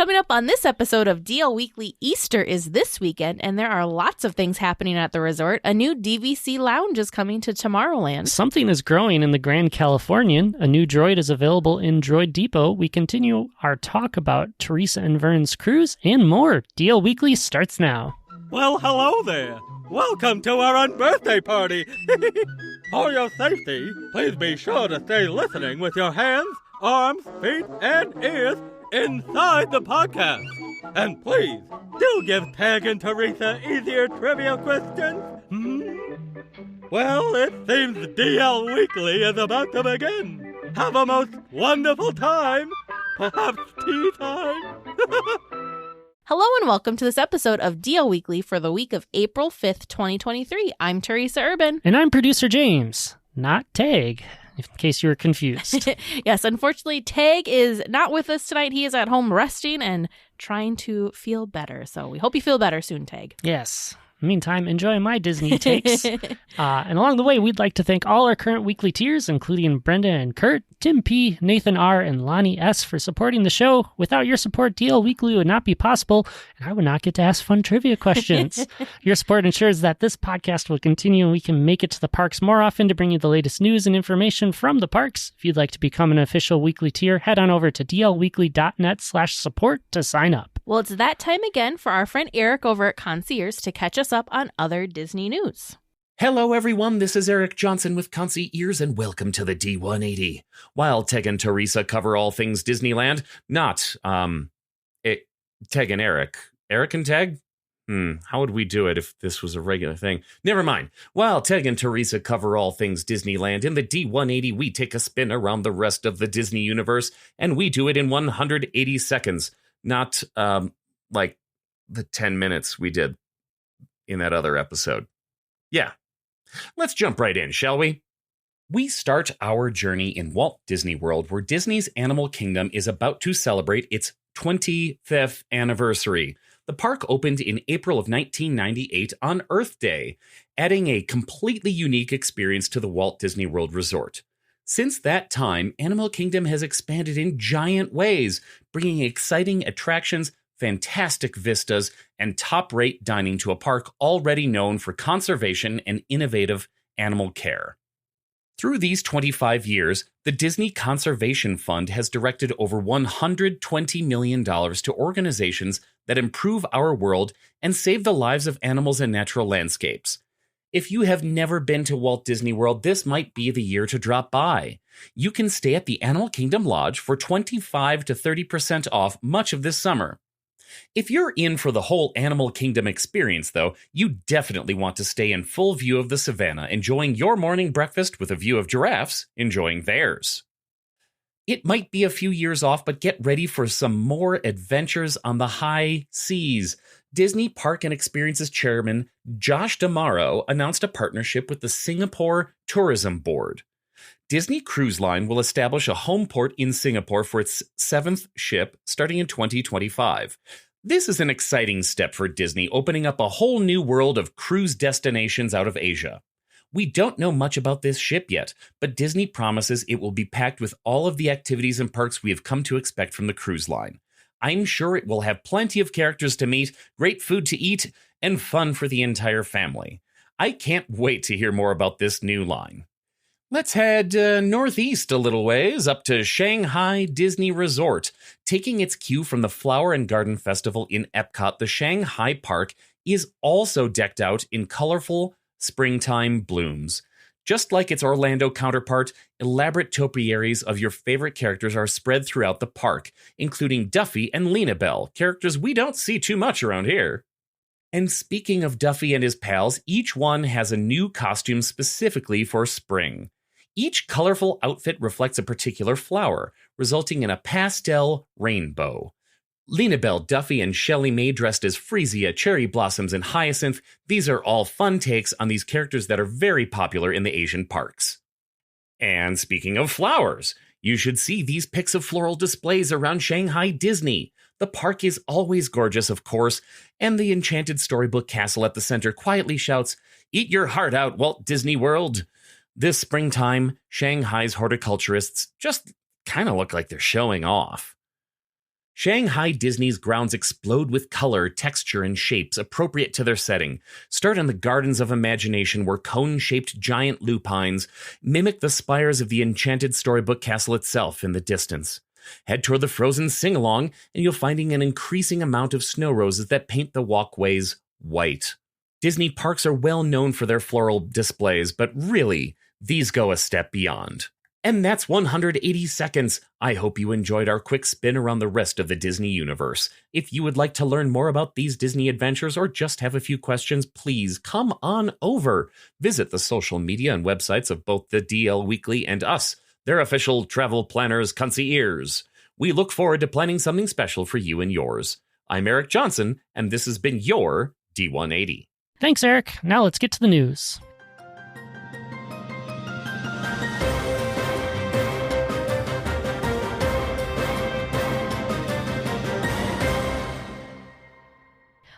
Coming up on this episode of DL Weekly, Easter is this weekend, and there are lots of things happening at the resort. A new DVC lounge is coming to Tomorrowland. Something is growing in the Grand Californian. A new droid is available in Droid Depot. We continue our talk about Teresa and Vern's cruise and more. DL Weekly starts now. Well, hello there. Welcome to our unbirthday party. For your safety, please be sure to stay listening with your hands, arms, feet, and ears inside the podcast. And please, do give Tag and Teresa easier trivia questions. Well, it seems DL Weekly is about to begin. Have a most wonderful time. Perhaps tea time. Hello and welcome to this episode of DL Weekly for the week of April 5th, 2023. I'm Teresa Urban. And I'm producer James, not Tag, in case you were confused. Yes, unfortunately, Tag is not with us tonight. He is at home resting and trying to feel better. So we hope you feel better soon, Tag. Yes. Meantime, enjoy my Disney takes. And along the way, we'd like to thank all our current weekly tiers, including Brenda and Kurt, Tim P., Nathan R., and Lonnie S. for supporting the show. Without your support, DL Weekly would not be possible, and I would not get to ask fun trivia questions. Your support ensures that this podcast will continue and we can make it to the parks more often to bring you the latest news and information from the parks. If you'd like to become an official weekly tier, head on over to dlweekly.net/support to sign up. Well, it's that time again for our friend Eric over at Concierge to catch us up on other Disney news. Hello everyone, this is Eric Johnson with Concierge and welcome to the D180. While Teg and Teresa cover all things Disneyland, not, Teg and Eric. Eric and Teg? How would we do it if this was a regular thing? Never mind. While Teg and Teresa cover all things Disneyland, in the D180 we take a spin around the rest of the Disney universe, and we do it in 180 seconds. Not, like the 10 minutes we did in that other episode. Yeah. Let's jump right in, shall we? We start our journey in Walt Disney World, where Disney's Animal Kingdom is about to celebrate its 25th anniversary. The park opened in April of 1998 on Earth Day, adding a completely unique experience to the Walt Disney World Resort. Since that time, Animal Kingdom has expanded in giant ways, bringing exciting attractions, fantastic vistas, and top-rate dining to a park already known for conservation and innovative animal care. Through these 25 years, the Disney Conservation Fund has directed over $120 million to organizations that improve our world and save the lives of animals and natural landscapes. If you have never been to Walt Disney World, this might be the year to drop by. You can stay at the Animal Kingdom Lodge for 25 to 30% off much of this summer. If you're in for the whole Animal Kingdom experience, though, you definitely want to stay in full view of the savannah, enjoying your morning breakfast with a view of giraffes enjoying theirs. It might be a few years off, but get ready for some more adventures on the high seas. Disney Park and Experiences Chairman Josh D'Amaro announced a partnership with the Singapore Tourism Board. Disney Cruise Line will establish a home port in Singapore for its 7th ship starting in 2025. This is an exciting step for Disney, opening up a whole new world of cruise destinations out of Asia. We don't know much about this ship yet, but Disney promises it will be packed with all of the activities and perks we have come to expect from the cruise line. I'm sure it will have plenty of characters to meet, great food to eat, and fun for the entire family. I can't wait to hear more about this new line. Let's head northeast a little ways, up to Shanghai Disney Resort. Taking its cue from the Flower and Garden Festival in Epcot, the Shanghai Park is also decked out in colorful springtime blooms. Just like its Orlando counterpart, elaborate topiaries of your favorite characters are spread throughout the park, including Duffy and Lena Bell, characters we don't see too much around here. And speaking of Duffy and his pals, each one has a new costume specifically for spring. Each colorful outfit reflects a particular flower, resulting in a pastel rainbow. Lena Bell, Duffy, and Shelley Mae dressed as Freesia, Cherry Blossoms, and Hyacinth. These are all fun takes on these characters that are very popular in the Asian parks. And speaking of flowers, you should see these pics of floral displays around Shanghai Disney. The park is always gorgeous, of course, and the enchanted storybook castle at the center quietly shouts, "Eat your heart out, Walt Disney World." This springtime, Shanghai's horticulturists just kind of look like they're showing off. Shanghai Disney's grounds explode with color, texture, and shapes appropriate to their setting. Start in the Gardens of Imagination, where cone-shaped giant lupines mimic the spires of the enchanted storybook castle itself in the distance. Head toward the Frozen Sing-Along, and you'll find an increasing amount of snow roses that paint the walkways white. Disney parks are well known for their floral displays, but really, these go a step beyond. And that's 180 seconds. I hope you enjoyed our quick spin around the rest of the Disney universe. If you would like to learn more about these Disney adventures or just have a few questions, please come on over. Visit the social media and websites of both the DL Weekly and us, their official travel planners, concierges. We look forward to planning something special for you and yours. I'm Eric Johnson, and this has been your D180. Thanks, Eric. Now let's get to the news.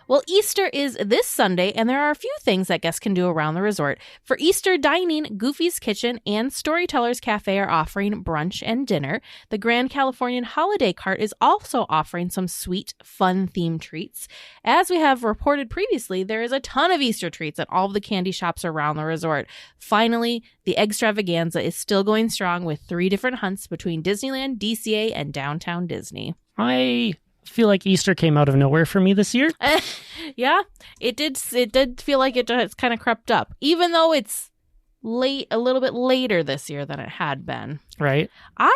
Well, Easter is this Sunday, and there are a few things that guests can do around the resort. For Easter dining, Goofy's Kitchen and Storytellers Cafe are offering brunch and dinner. The Grand Californian Holiday Cart is also offering some sweet, fun-themed treats. As we have reported previously, there is a ton of Easter treats at all of the candy shops around the resort. Finally, the Eggstravaganza is still going strong with 3 different hunts between Disneyland, DCA, and Downtown Disney. I feel like Easter came out of nowhere for me this year. Yeah, it did feel like it's kind of crept up, even though it's a little bit later this year than it had been. Right. I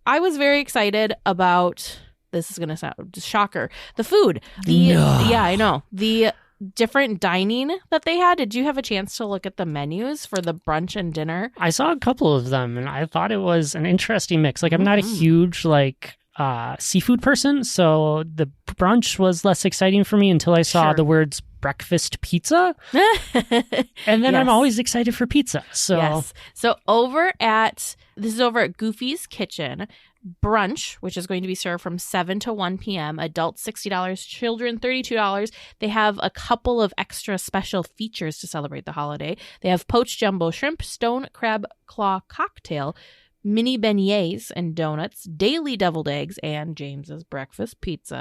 was very excited about, this is going to sound shocker, the food. Yeah, I know. The different dining that they had. Did you have a chance to look at the menus for the brunch and dinner? I saw a couple of them, and I thought it was an interesting mix. Like, I'm not a huge, seafood person, so the brunch was less exciting for me until I saw the words breakfast pizza. And then I'm always excited for pizza. So yes. So this is over at Goofy's Kitchen. Brunch, which is going to be served from 7 to 1 p.m. Adults $60, children $32. They have a couple of extra special features to celebrate the holiday. They have poached jumbo shrimp, stone crab claw cocktail, mini beignets and donuts, daily deviled eggs, and James's breakfast pizza.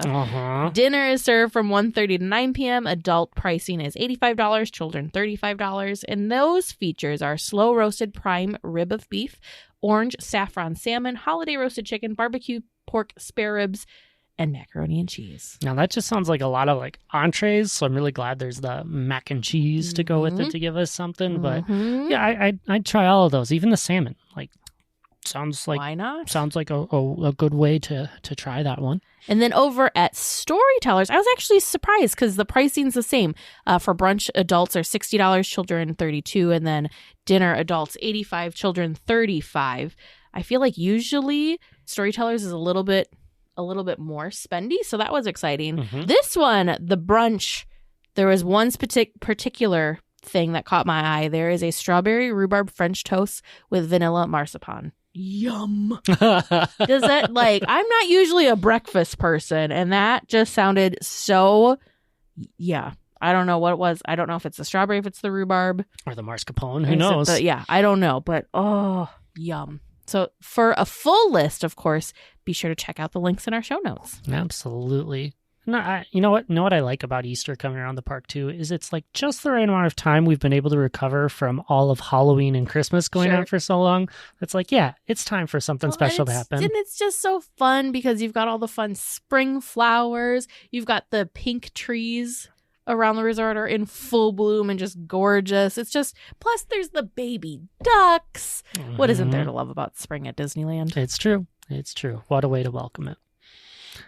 Dinner is served from 1:30 to 9 p.m. Adult pricing is $85, children $35. And those features are slow roasted prime rib of beef, orange saffron salmon, holiday roasted chicken, barbecue pork spare ribs, and macaroni and cheese. Now that just sounds like a lot of entrees, so I'm really glad there's the mac and cheese to go with it to give us something. But yeah, I'd try all of those, even the salmon. Sounds like, why not? Sounds like a good way to try that one. And then over at Storytellers, I was actually surprised because the pricing's the same. For brunch, adults are $60, children $32, and then dinner, adults $85, children $35. I feel like usually Storytellers is a little bit more spendy, so that was exciting. This one, the brunch, there was one particular thing that caught my eye. There is a strawberry rhubarb French toast with vanilla marzipan. Yum. Does that, I'm not usually a breakfast person, and that just sounded so, yeah. I don't know what it was. I don't know if it's the strawberry, if it's the rhubarb. Or the mascarpone. Who knows? I don't know. But, yum. So for a full list, of course, be sure to check out the links in our show notes. Absolutely. No, you know what I like about Easter coming around the park too is it's just the right amount of time we've been able to recover from all of Halloween and Christmas going on for so long. It's it's time for something special to happen. And it's just so fun because you've got all the fun spring flowers. You've got the pink trees around the resort are in full bloom and just gorgeous. It's just, plus there's the baby ducks. What isn't there to love about spring at Disneyland? It's true. What a way to welcome it.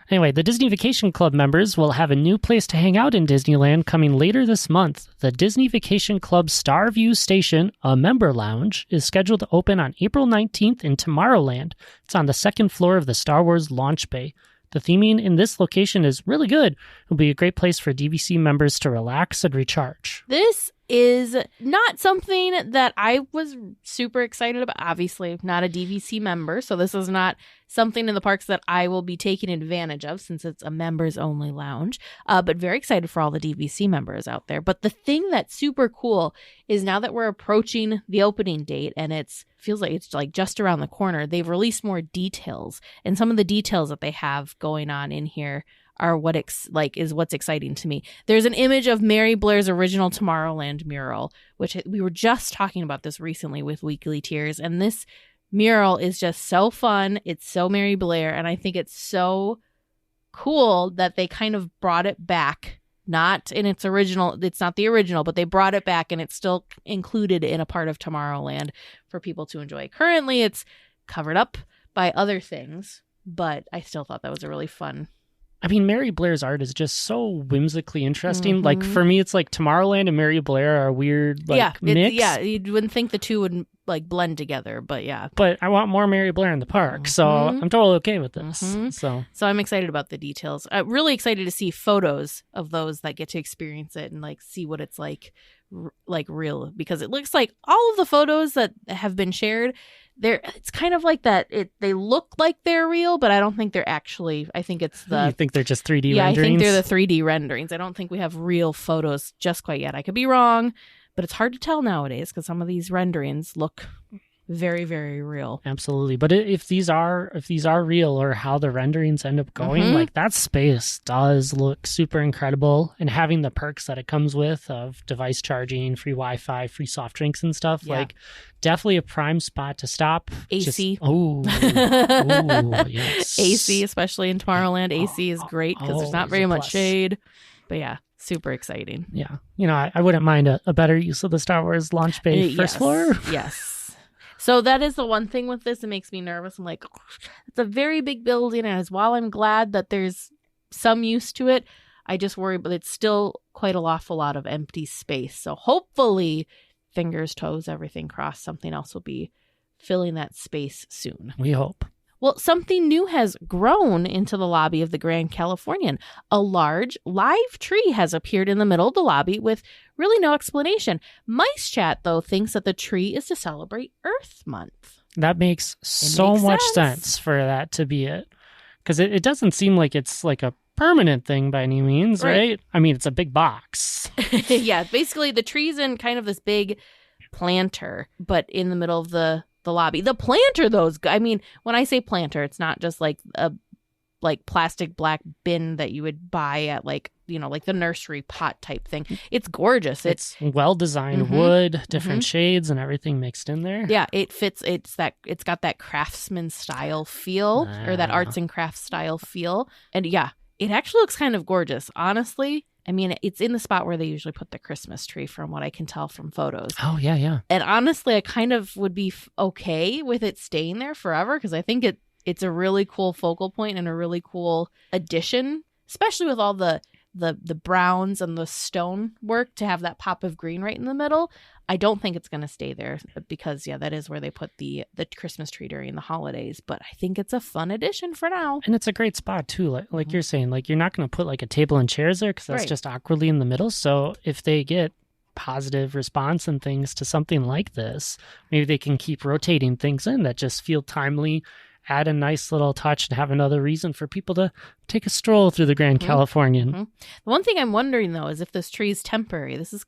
Anyway, the Disney Vacation Club members will have a new place to hang out in Disneyland coming later this month. The Disney Vacation Club Starview Station, a member lounge, is scheduled to open on April 19th in Tomorrowland. It's on the second floor of the Star Wars launch bay. The theming in this location is really good. It'll be a great place for DVC members to relax and recharge. This is not something that I was super excited about. Obviously, not a DVC member, so this is not something in the parks that I will be taking advantage of since it's a members only lounge, but very excited for all the DVC members out there. But the thing that's super cool is now that we're approaching the opening date and feels like it's like just around the corner, they've released more details, and some of the details that they have going on in here are is what's exciting to me. There's an image of Mary Blair's original Tomorrowland mural, which we were just talking about this recently with Weekly Tiers, and this mural is just so fun. It's so Mary Blair, and I think it's so cool that they kind of brought it back. Not in its original, it's not the original, but they brought it back and it's still included in a part of Tomorrowland for people to enjoy. Currently, it's covered up by other things, but I still thought that was a really fun. I mean, Mary Blair's art is just so whimsically interesting. Like, for me, it's like Tomorrowland and Mary Blair are a weird, mix. Yeah, you wouldn't think the two would, blend together, but yeah. But I want more Mary Blair in the park, so I'm totally okay with this. So I'm excited about the details. I'm really excited to see photos of those that get to experience it and, see what it's like real. Because it looks like all of the photos that have been shared, it's kind of like that. They look like they're real, but I don't think they're actually. I think it's the. You think they're just 3D renderings? Yeah, I think they're the 3D renderings. I don't think we have real photos just quite yet. I could be wrong, but it's hard to tell nowadays because some of these renderings look very, very real. Absolutely. But if these are real, or how the renderings end up going, that space does look super incredible. And having the perks that it comes with of device charging, free Wi-Fi, free soft drinks and stuff, definitely a prime spot to stop. AC. Yes. AC, especially in Tomorrowland. AC is great because there's not very much shade. But yeah, super exciting. Yeah. I wouldn't mind a better use of the Star Wars launch bay first floor. Yes. So that is the one thing with this that makes me nervous. I'm like, it's a very big building, and while I'm glad that there's some use to it, I just worry, but it's still quite an awful lot of empty space. So hopefully, fingers, toes, everything crossed, something else will be filling that space soon. We hope. Well, something new has grown into the lobby of the Grand Californian. A large live tree has appeared in the middle of the lobby with really no explanation. Mice Chat, though, thinks that the tree is to celebrate Earth Month. That makes so much sense for that to be it. Because it doesn't seem like it's like a permanent thing by any means, right? I mean, it's a big box. Yeah, basically the tree's in kind of this big planter, but in the middle of the lobby. The planter, when I say planter, it's not just like a plastic black bin that you would buy at the nursery pot type thing. It's gorgeous. It's well designed wood, different shades and everything mixed in there. Yeah, it fits. It's got that craftsman style feel or that arts and crafts style feel. And yeah, it actually looks kind of gorgeous. Honestly, I mean, it's in the spot where they usually put the Christmas tree from what I can tell from photos. Oh, yeah, yeah. And honestly, I kind of would be okay with it staying there forever because I think it's a really cool focal point and a really cool addition, especially with all the browns and the stone work to have that pop of green right in the middle. I don't think it's going to stay there because, that is where they put the Christmas tree during the holidays. But I think it's a fun addition for now. And it's a great spot, too. Like you're saying, you're not going to put a table and chairs there because that's just awkwardly in the middle. So if they get positive response and things to something like this, maybe they can keep rotating things in that just feel timely, add a nice little touch, and have another reason for people to take a stroll through the Grand Californian. The one thing I'm wondering, though, is if this tree is temporary. This is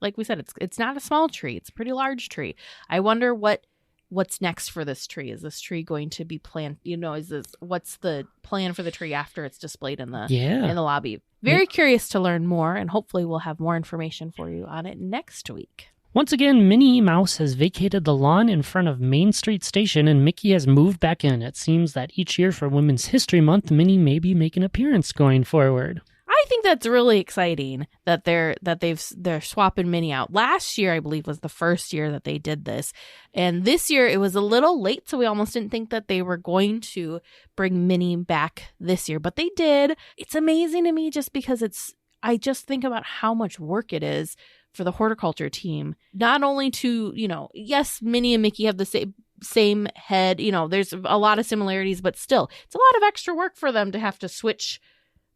like we said, it's not a small tree. It's a pretty large tree. I wonder what's next for this tree. Is this tree going to be planted? What's the plan for the tree after it's displayed in the lobby? Very curious to learn more, and hopefully we'll have more information for you on it next week. Once again, Minnie Mouse has vacated the lawn in front of Main Street Station, and Mickey has moved back in. It seems that each year for Women's History Month, Minnie may be making an appearance going forward. I think that's really exciting that they're swapping Minnie out. Last year, I believe, was the first year that they did this, and this year it was a little late, so we almost didn't think that they were going to bring Minnie back this year, but they did. It's amazing to me just because I just think about how much work it is for the horticulture team, not only to, yes, Minnie and Mickey have the same head, there's a lot of similarities, but still, it's a lot of extra work for them to have to switch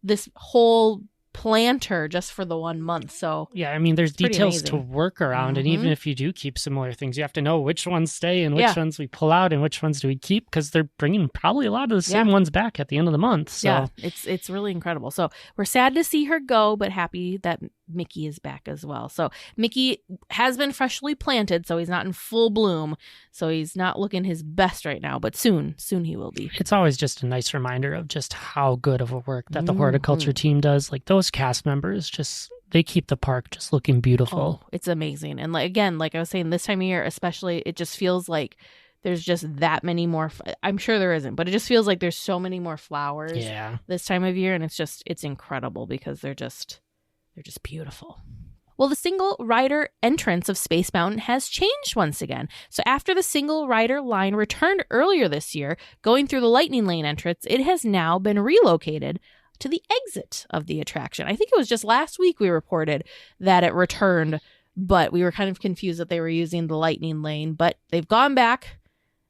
this whole plant her just for the 1 month. So yeah, I mean, there's pretty details to amazing. work around. And even if you do keep similar things, you have to know which ones stay and which ones we pull out and which ones do we keep, because they're bringing probably a lot of the same ones back at the end of the month. So yeah, it's really incredible. So we're sad to see her go, but happy that Mickey is back as well. So Mickey has been freshly planted, so he's not in full bloom. So he's not looking his best right now, but soon he will be. it's always just a nice reminder of just how good of a work that the horticulture team does. Like those cast members, just they keep the park just looking beautiful. Oh, it's amazing. And like I was saying, this time of year especially, it just feels like there's just that many more. I'm sure there isn't, but it just feels like there's so many more flowers this time of year, and it's incredible because they're just beautiful. Well, the single rider entrance of Space Mountain has changed once again. So after the single rider line returned earlier this year, going through the Lightning Lane entrance, it has now been relocated to the exit of the attraction. I think it was just last week we reported that it returned, but we were kind of confused that they were using the Lightning Lane, but they've gone back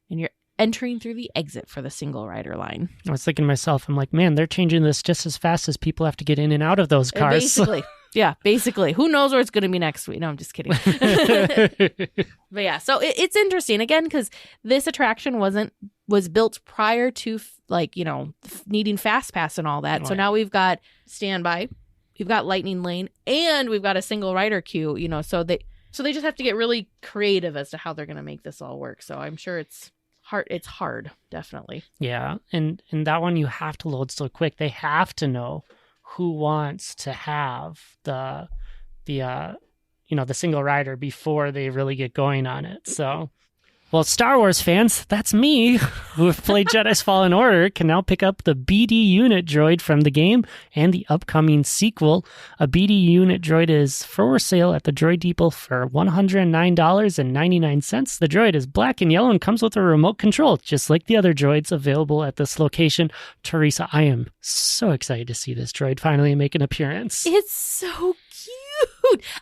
and you're entering through the exit for the single rider line. I was thinking to myself, I'm like, man, they're changing this just as fast as people have to get in and out of those cars. Basically. Yeah, basically. Who knows where it's going to be next week? No, I'm just kidding. But yeah, so it's interesting, again, because this attraction was built prior to, needing Fast Pass and all that. Right. So now we've got standby, we've got Lightning Lane, and we've got a single rider queue, so they just have to get really creative as to how they're going to make this all work. So I'm sure it's hard, definitely. Yeah, and that one you have to load so quick. They have to know who wants to have the single rider before they really get going on it. So, well, Star Wars fans, that's me, who have played Jedi's Fallen Order, can now pick up the BD unit droid from the game and the upcoming sequel. A BD unit droid is for sale at the Droid Depot for $109.99. The droid is black and yellow and comes with a remote control, just like the other droids available at this location. Teresa, I am so excited to see this droid finally make an appearance. It's so cute.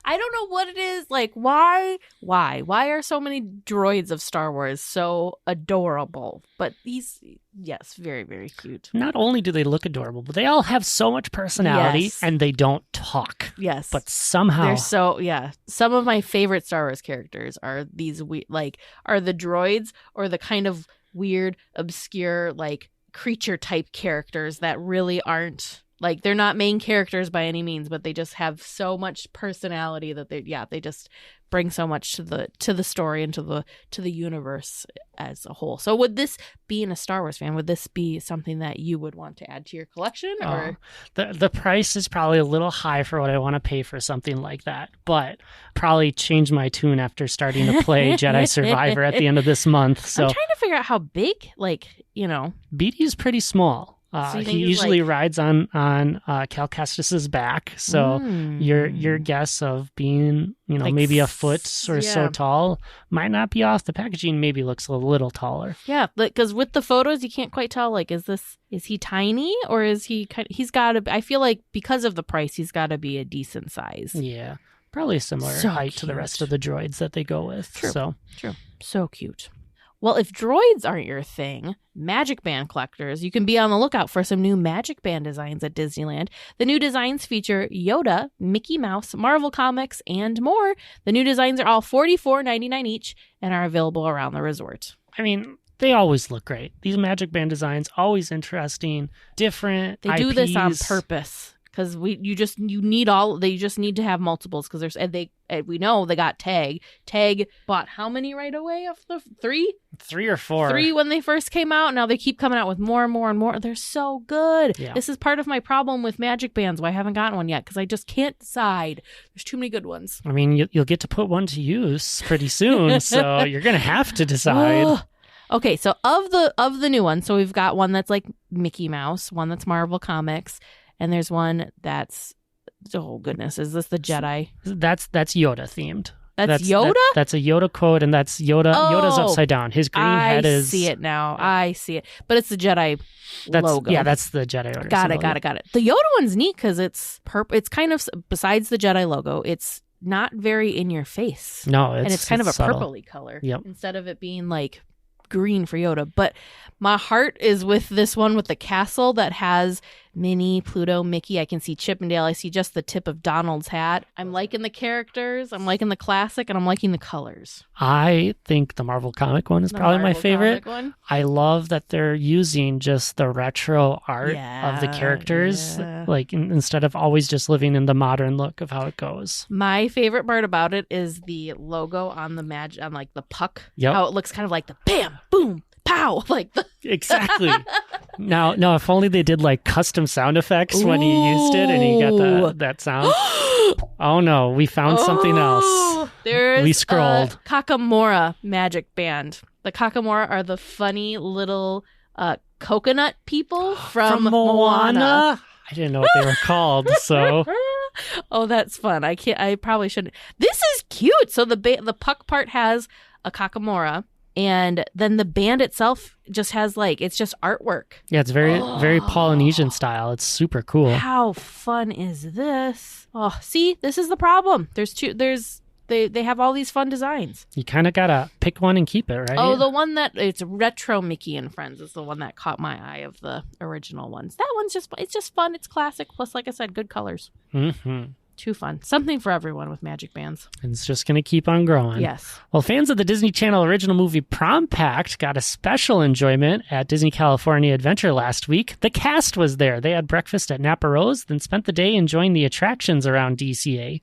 I don't know what it is. Like, why are so many droids of Star Wars so adorable? But yes, very, very cute. Not only do they look adorable, but they all have so much personality and they don't talk. Yes. But somehow they're so, some of my favorite Star Wars characters are these are the droids, or the kind of weird, obscure, creature type characters that really aren't, they're not main characters by any means, but they just have so much personality that they just bring so much to the story and to the universe as a whole. So would this, being a Star Wars fan, would this be something that you would want to add to your collection? Or the price is probably a little high for what I want to pay for something like that, but probably change my tune after starting to play Jedi Survivor at the end of this month. So I'm trying to figure out how big, BD is pretty small. So he usually rides on Cal Kestis's back, so your guess of being maybe a foot or so tall might not be off. The packaging maybe looks a little taller. Yeah, because with the photos you can't quite tell. Is he tiny, or is he? He's got to. I feel like because of the price, he's got to be a decent size. Yeah, probably a similar height to the rest of the droids that they go with. True. So cute. Well, if droids aren't your thing, Magic Band collectors, you can be on the lookout for some new Magic Band designs at Disneyland. The new designs feature Yoda, Mickey Mouse, Marvel Comics, and more. The new designs are all $44.99 each and are available around the resort. I mean, they always look great. These Magic Band designs, always interesting, different. They do this on purpose. Because you just need to have multiples, because we know they got Tag. Tag bought how many right away of the 3? 3 or 4. 3 when they first came out. Now they keep coming out with more and more and more. They're so good. Yeah. This is part of my problem with Magic Bands, why I haven't gotten one yet, because I just can't decide. There's too many good ones. I mean, you'll get to put one to use pretty soon, so you're gonna have to decide. Okay, so of the new ones, so we've got one that's like Mickey Mouse, one that's Marvel Comics. And there's one that's, oh goodness, is this the Jedi? That's Yoda themed. That's Yoda? That's a Yoda quote, and that's Yoda. Oh, Yoda's upside down. His green head is... I see it now. I see it. But it's the Jedi logo. Yeah, that's the Jedi order. Got it. The Yoda one's neat because it's kind of, besides the Jedi logo, it's not very in your face. No, and it's kind of a subtle. purpley color. Yep. Instead of it being green for Yoda. But my heart is with this one with the castle that has Minnie, Pluto, Mickey. I can see Chip and Dale. I see just the tip of Donald's hat. I'm liking the characters. I'm liking the classic, and I'm liking the colors. I think the Marvel comic one is probably my favorite. One. I love that they're using just the retro art of the characters, like instead of always just living in the modern look of how it goes. My favorite part about it is the logo on the on like the puck. Yep. How it looks kind of like the bam, boom, pow, like the exactly. Now, if only they did like custom sound effects when you used it and you got that sound. Oh no, we found something else. We scrolled. Kakamora magic band. The Kakamora are the funny little coconut people from Moana. I didn't know what they were called, so. Oh, that's fun. I probably shouldn't. This is cute. So the puck part has a Kakamora. And then the band itself just has it's just artwork. Yeah, it's very Polynesian style. It's super cool. How fun is this? Oh, see, this is the problem. They have all these fun designs. You kind of gotta pick one and keep it, right? Oh, the one it's retro Mickey and Friends is the one that caught my eye of the original ones. That one's it's just fun. It's classic. Plus, like I said, good colors. Mm-hmm. Too fun. Something for everyone with magic bands. And it's just going to keep on growing. Yes. Well, fans of the Disney Channel original movie Prom Pact got a special enjoyment at Disney California Adventure last week. The cast was there. They had breakfast at Napa Rose, then spent the day enjoying the attractions around DCA.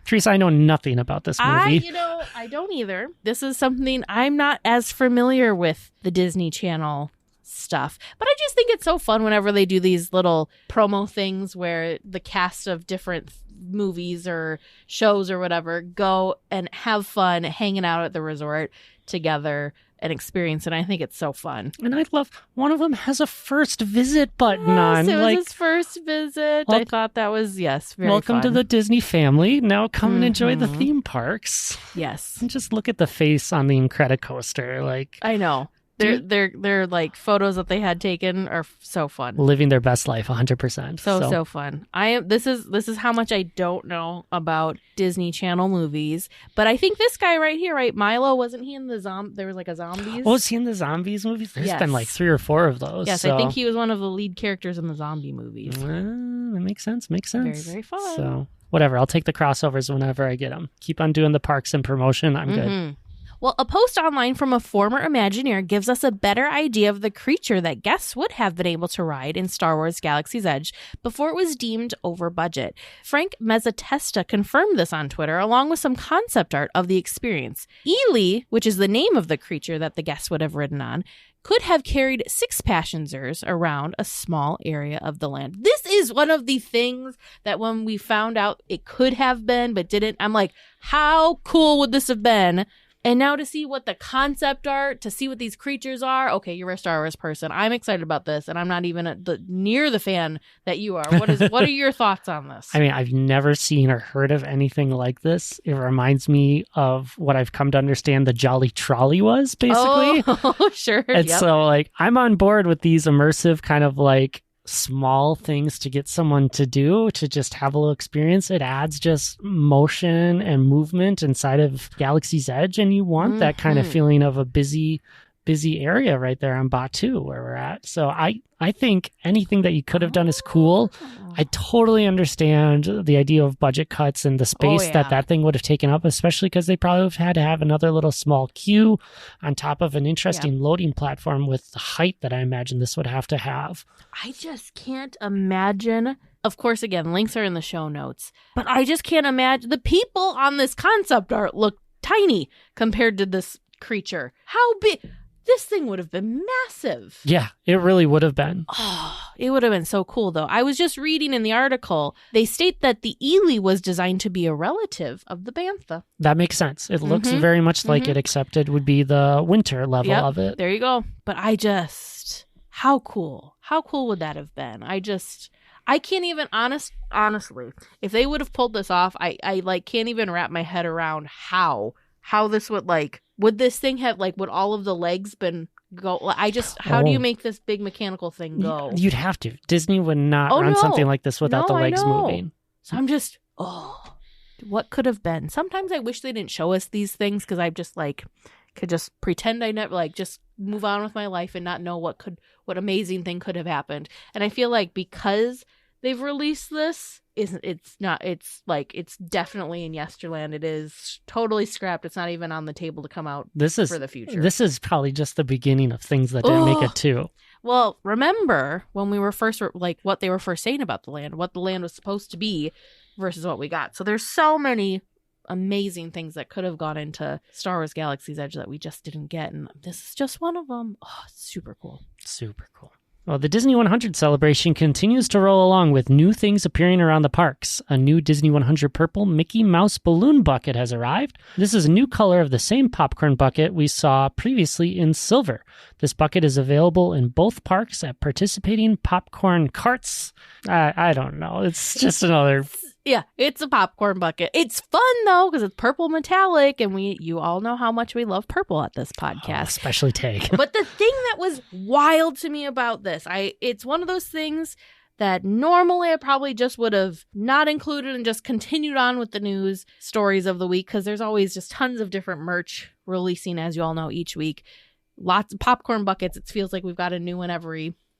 Teresa, I know nothing about this movie. I don't either. This is something I'm not as familiar with the Disney Channel stuff. But I just think it's so fun whenever they do these little promo things where the cast of different movies or shows or whatever go and have fun hanging out at the resort together and experience it. I think it's so fun. And I love one of them has a first visit button on. It was his first visit. I thought that was very welcome fun. to the Disney family. Now come and enjoy the theme parks. Yes. And just look at the face on the Incredicoaster. I know. Their photos that they had taken are so fun. Living their best life 100%. So fun. This is how much I don't know about Disney Channel movies, but I think this guy right here, right? Milo, wasn't he in the there was a zombies? Oh, was he in the zombies movies? There's been 3 or 4 of those. Yes, I think he was one of the lead characters in the zombie movies. That makes sense. Very, very fun. So whatever, I'll take the crossovers whenever I get them. Keep on doing the parks and promotion. I'm good. Well, a post online from a former Imagineer gives us a better idea of the creature that guests would have been able to ride in Star Wars Galaxy's Edge before it was deemed over budget. Frank Mezzatesta confirmed this on Twitter, along with some concept art of the experience. Ely, which is the name of the creature that the guests would have ridden on, could have carried 6 passengers around a small area of the land. This is one of the things that when we found out it could have been but didn't, I'm like, how cool would this have been? And now to see what the concept art, to see what these creatures are. Okay, you're a Star Wars person. I'm excited about this, and I'm not even near the fan that you are. What are your thoughts on this? I mean, I've never seen or heard of anything like this. It reminds me of what I've come to understand the Jolly Trolley was, basically. Oh, sure. And so, I'm on board with these immersive kind of small things to get someone to do, to just have a little experience. It adds just motion and movement inside of Galaxy's Edge, and you want that kind of feeling of a busy area right there on Batuu where we're at. So I think anything that you could have done is cool. I totally understand the idea of budget cuts and the space that thing would have taken up, especially because they probably would have had to have another little small queue on top of an interesting loading platform with the height that I imagine this would have to have. I just can't imagine. Of course, again, links are in the show notes, but I just can't imagine. The people on this concept art look tiny compared to this creature. How big? This thing would have been massive. Yeah, it really would have been. Oh, it would have been so cool, though. I was just reading in the article, they state that the Ely was designed to be a relative of the Bantha. That makes sense. It looks very much like it, except it would be the winter level of it. There you go. But how cool? How cool would that have been? I can't even, honestly, if they would have pulled this off, I can't even wrap my head around how this would this thing have, would all of the legs been go? How do you make this big mechanical thing go? You'd have to. Disney would not run something like this without the legs moving. So I'm just, what could have been? Sometimes I wish they didn't show us these things because I'm just could just pretend I never, like, just move on with my life and not know what amazing thing could have happened. And I feel like because they've released this, it's definitely in Yesterland. It is totally scrapped. It's not even on the table to come out for the future. This is probably just the beginning of things that didn't make it too. Well, remember when we were first, like, what they were first saying about the land, what the land was supposed to be versus what we got. So there's so many amazing things that could have gone into Star Wars Galaxy's Edge that we just didn't get. And this is just one of them. Oh, it's super cool. Super cool. Well, the Disney 100 celebration continues to roll along with new things appearing around the parks. A new Disney 100 purple Mickey Mouse balloon bucket has arrived. This is a new color of the same popcorn bucket we saw previously in silver. This bucket is available in both parks at participating popcorn carts. I don't know. It's just another... Yeah, it's a popcorn bucket. It's fun, though, because it's purple metallic, and you all know how much we love purple at this podcast. Especially Tag. But the thing that was wild to me about this, it's one of those things that normally I probably just would have not included and just continued on with the news stories of the week, because there's always just tons of different merch releasing, as you all know, each week. Lots of popcorn buckets. It feels like we've got a new one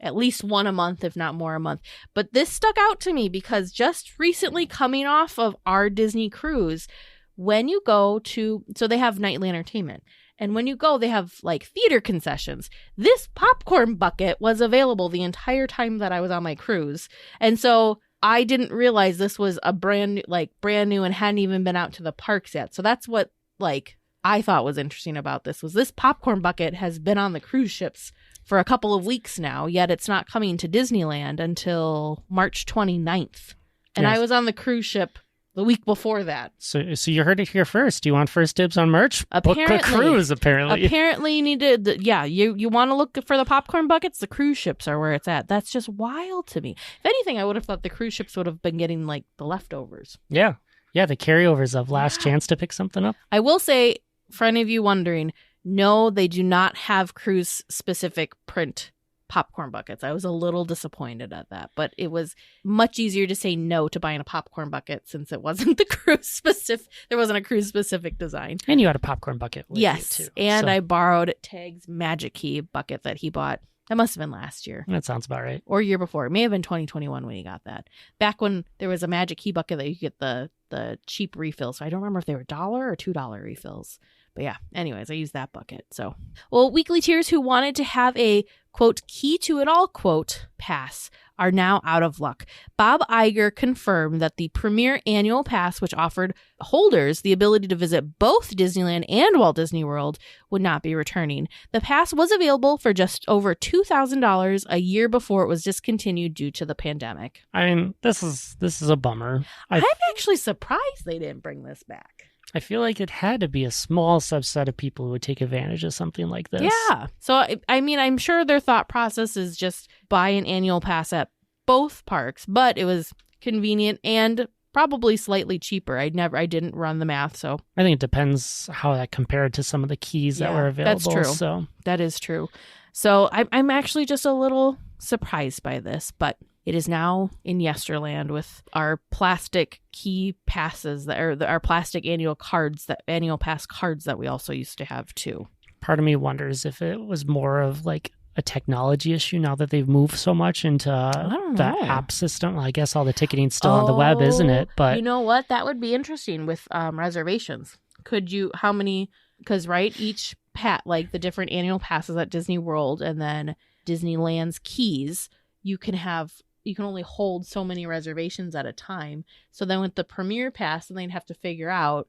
at least one a month, if not more a month. But this stuck out to me because just recently, coming off of our Disney cruise, when you go to, so they have nightly entertainment. And when you go, they have like theater concessions. This popcorn bucket was available the entire time that I was on my cruise. And so I didn't realize this was a brand new and hadn't even been out to the parks yet. So that's what I thought was interesting about this was this popcorn bucket has been on the cruise ships for a couple of weeks now, yet it's not coming to Disneyland until March 29th. And yes. I was on the cruise ship the week before that. So you heard it here first. Do you want first dibs on merch? Apparently. Book a cruise, apparently. Apparently you need to, you want to look for the popcorn buckets? The cruise ships are where it's at. That's just wild to me. If anything, I would have thought the cruise ships would have been getting like the leftovers. Yeah. Yeah, the carryovers of last chance to pick something up. I will say, for any of you wondering, no, they do not have cruise-specific print popcorn buckets. I was a little disappointed at that, but it was much easier to say no to buying a popcorn bucket since it wasn't the cruise-specific. There wasn't a cruise-specific design. And you had a popcorn bucket with yes, you too. And I borrowed Tag's Magic Key bucket that he bought. That must have been last year. That sounds about right. Or year before. It may have been 2021 when he got that. Back when there was a Magic Key bucket that you could get the cheap refills. So I don't remember if they were $1 or $2 refills. But yeah, anyways, I used that bucket. So, well, weekly tiers who wanted to have a, quote, key to it all, quote, pass are now out of luck. Bob Iger confirmed that the premier annual pass, which offered holders the ability to visit both Disneyland and Walt Disney World, would not be returning. The pass was available for just over $2,000 a year before it was discontinued due to the pandemic. I mean, this is a bummer. I'm actually surprised they didn't bring this back. I feel like it had to be a small subset of people who would take advantage of something like this. Yeah. So, I mean, I'm sure their thought process is just buy an annual pass at both parks, but it was convenient and probably slightly cheaper. I didn't run the math, so. I think it depends how that compared to some of the keys that were available. That's true. So. That is true. So I'm actually just a little surprised by this, but it is now in Yesterland with our plastic key passes our plastic annual pass cards that we also used to have too. Part of me wonders if it was more of like a technology issue now that they've moved so much into the app system. Well, I guess all the ticketing's still on the web, isn't it? But you know what? That would be interesting with reservations. Because each like the different annual passes at Disney World and then Disneyland's keys, you can only hold so many reservations at a time. So then with the Premier Pass, then they'd have to figure out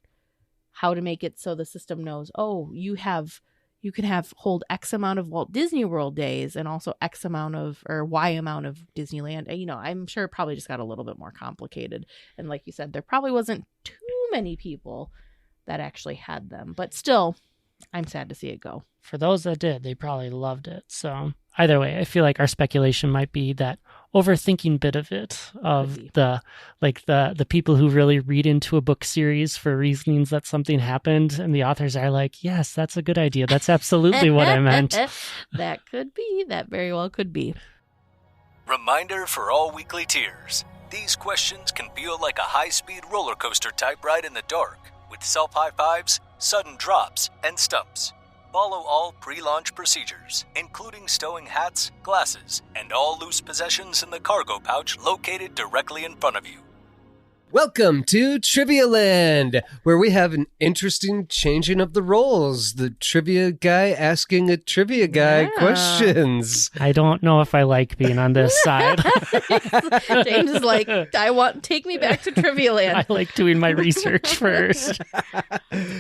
how to make it so the system knows, you can hold X amount of Walt Disney World days and also X amount of, or Y amount of Disneyland. And, I'm sure it probably just got a little bit more complicated. And like you said, there probably wasn't too many people that actually had them. But still, I'm sad to see it go. For those that did, they probably loved it. So either way, I feel like our speculation might be that overthinking bit of it, of the people who really read into a book series for reasonings that something happened, and the authors are like, yes, that's a good idea. That's absolutely what I meant. That could be. That very well could be. Reminder for all weekly tiers. These questions can feel like a high-speed roller coaster type ride in the dark, with self-high fives, sudden drops, and stumps. Follow all pre-launch procedures, including stowing hats, glasses, and all loose possessions in the cargo pouch located directly in front of you. Welcome to Trivia Land, where we have an interesting changing of the roles. The trivia guy asking a trivia guy questions. I don't know if I like being on this side. James is like, take me back to Trivia Land. I like doing my research first.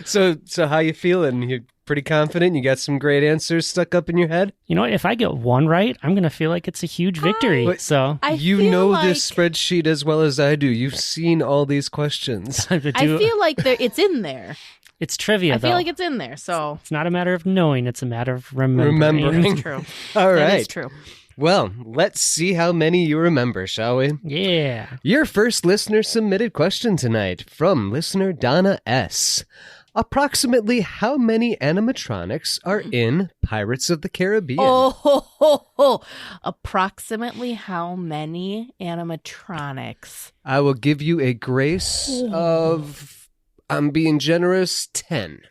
So how you feeling? You pretty confident? You got some great answers stuck up in your head? You know what? If I get one right, I'm going to feel like it's a huge victory. But you know this spreadsheet as well as I do. You've seen all these questions. I feel like it's in there. It's trivia, though. I feel like it's in there, so... It's not a matter of knowing, it's a matter of remembering. It's true. All right. That is true. Well, let's see how many you remember, shall we? Yeah. Your first listener-submitted question tonight from listener Donna S. Approximately how many animatronics are in Pirates of the Caribbean? Approximately how many animatronics? I will give you a grace of, I'm being generous, 10.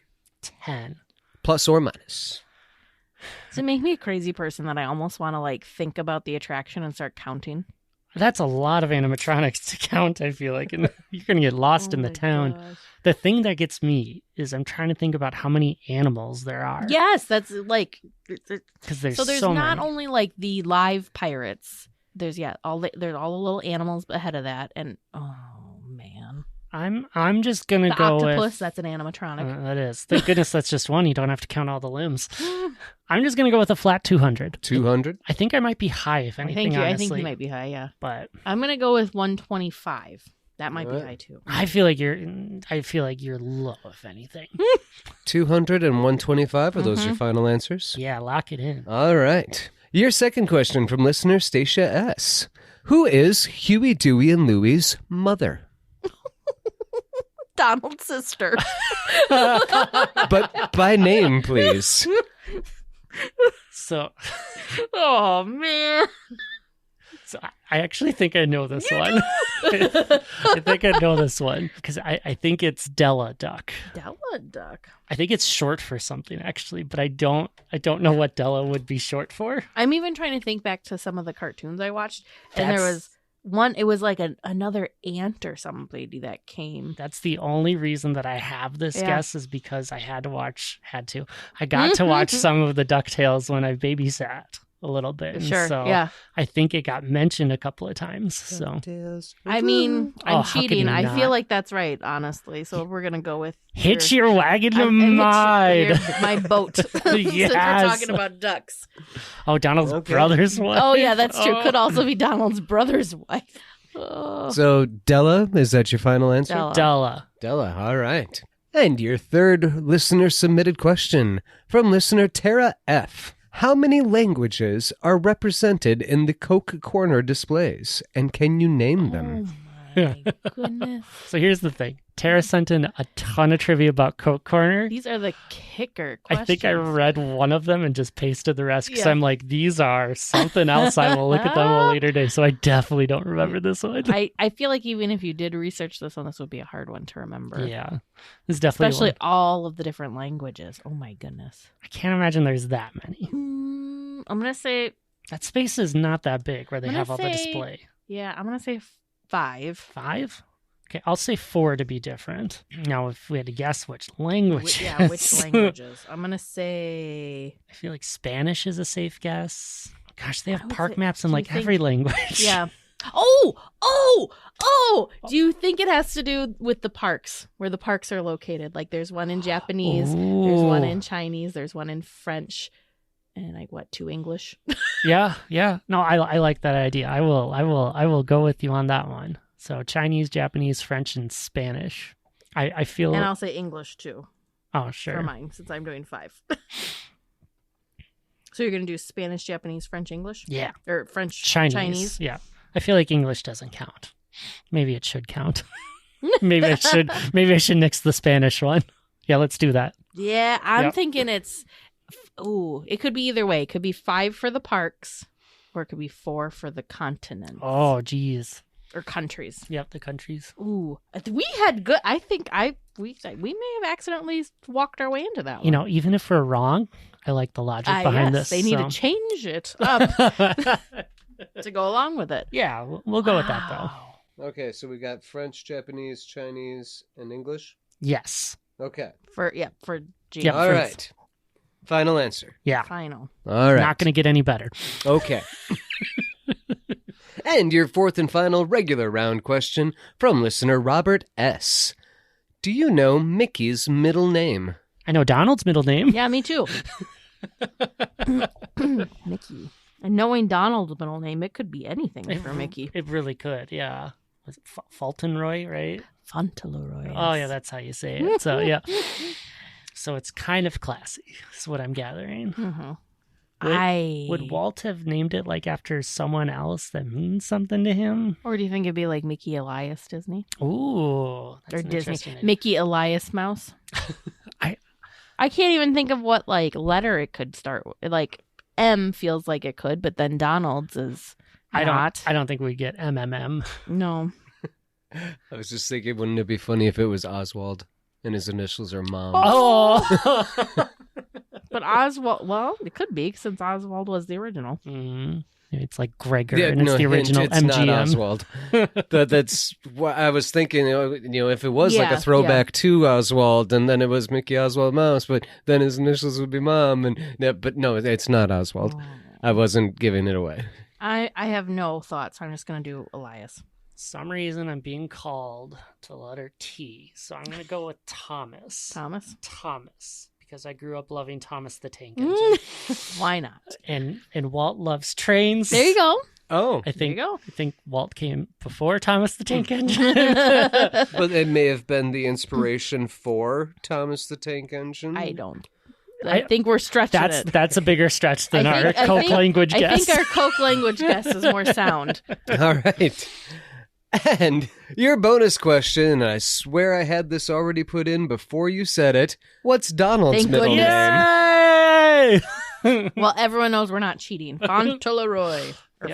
10. Plus or minus. Does it make me a crazy person that I almost want to think about the attraction and start counting? That's a lot of animatronics to count, I feel like. And you're going to get lost in the town. Gosh. The thing that gets me is I'm trying to think about how many animals there are. Yes, that's Because there's so there's so not many. only the live pirates. There's there's all the little animals ahead of that, and oh man, I'm just gonna the go octopus. with That's an animatronic. that is. Thank goodness that's just one. You don't have to count all the limbs. I'm just gonna go with a flat 200. 200? I think I might be high, if anything. I Honestly. think you might be high. Yeah, But I'm gonna go with 125. That might be high too. I feel like you're low, if anything. 200 and 125, are those your final answers? Yeah, lock it in. All right. Your second question from listener Stacia S. Who is Huey, Dewey, and Louie's mother? Donald's sister. But by name, please. So Oh man. I actually think I know this one. I think I know this one because I think it's Della Duck. Della Duck. I think it's short for something actually, but I don't know what Della would be short for. I'm even trying to think back to some of the cartoons I watched, and there was one. It was like another aunt or somebody that came. That's the only reason that I have this Yeah. guess is because I got to watch some of the DuckTales when I babysat a little bit. And Sure. so Yeah. I think it got mentioned a couple of times. So I mean, I'm Oh, how can cheating. you I not? feel like that's right, honestly. So we're gonna go with hitch your wagon to and mine. my boat. Since we're Yes. talking about ducks. Oh, Donald's brother's wife. Oh yeah, that's true. Oh. Could also be Donald's brother's wife. Oh. So, Della, is that your final answer? Della. Della. Della, all right. And your third listener-submitted question from listener Tara F. How many languages are represented in the Coke Corner displays, and can you name them? Oh my goodness. So here's the thing. Tara sent in a ton of trivia about Coke Corner. These are the kicker I questions. think I read one of them and just pasted the rest because Yeah. I'm like, these are something else. I will look at them a later day. So I definitely don't remember this one. I feel like even if you did research this one, this would be a hard one to remember. Yeah. This is definitely Especially one. all of the different languages. Oh my goodness. I can't imagine there's that many. I'm going to say, That space is not that big where they I'm have gonna all the say- display. yeah, I'm going to say 5. 5? Okay, I'll say 4 to be different. Now, if we had to guess which language. Yeah, which languages? I'm going to say, I feel like Spanish is a safe guess. Gosh, they I have would park say- maps in do you like think- every language. yeah. Do you think it has to do with the parks, where the parks are located? Like there's one in Japanese, there's one in Chinese, there's one in French, and 2 English? Yeah. No, I like that idea. I will go with you on that one. So Chinese, Japanese, French, and Spanish. I feel. And I'll say English too Oh, for sure. mine, since I'm doing 5. So you're going to do Spanish, Japanese, French, English? Yeah. Or French, Chinese. Yeah. I feel like English doesn't count. Maybe it should count. maybe I should nix the Spanish one. Yeah, let's do that. Yeah, I'm Yep. thinking it's, it could be either way. It could be 5 for the parks, or it could be 4 for the continent. Oh, geez. Or countries. Yep, the countries. Ooh, we had good. I think we may have accidentally walked our way into that one. You know, even if we're wrong, I like the logic behind this. They need to change it up to go along with it. Yeah, we'll go with that though. Okay, so we got French, Japanese, Chinese, and English. Yes. Okay. For G. Yep. All right. Final answer. Yeah. Final. All right. Not going to get any better. Okay. And your fourth and final regular round question from listener Robert S. Do you know Mickey's middle name? I know Donald's middle name. Yeah, me too. Mickey. And knowing Donald's middle name, it could be anything for Mickey. It really could, yeah. Was it Fauntleroy, right? Fauntleroy. Yes. Oh, yeah, that's how you say it. So, yeah. So it's kind of classy, is what I'm gathering. Mm-hmm. Would Walt have named it like after someone else that means something to him? Or do you think it'd be like Mickey Elias Disney? Ooh, that's Or an Disney. interesting idea. Mickey Elias Mouse? I can't even think of what like letter it could start with. Like M feels like it could, but then Donald's is not. I don't think we'd get MMM. No. I was just thinking, wouldn't it be funny if it was Oswald and his initials are Mom? Oh! But Oswald, well, it could be since Oswald was the original. Mm-hmm. It's like Gregor, and it's the original it's MGM. not Oswald. That's what I was thinking. If it was like a throwback to Oswald, and then it was Mickey Oswald Mouse, but then his initials would be Mom, but no, it's not Oswald. Oh. I wasn't giving it away. I have no thoughts. I'm just gonna do Elias. Some reason I'm being called to letter T, so I'm going to go with Thomas. Thomas, because I grew up loving Thomas the Tank Engine. Why not? And Walt loves trains. There you go. Oh, I think There you go. I think Walt came before Thomas the Tank Engine. but it may have been the inspiration for Thomas the Tank Engine. I don't. I think we're stretching it. That's a bigger stretch than our Coke language guess. I think our Coke language guess is more sound. All right. And your bonus question, and I swear I had this already put in before you said it. What's Donald's Thank middle goodness. name? Yay! Well, everyone knows we're not cheating. Fauntleroy. Or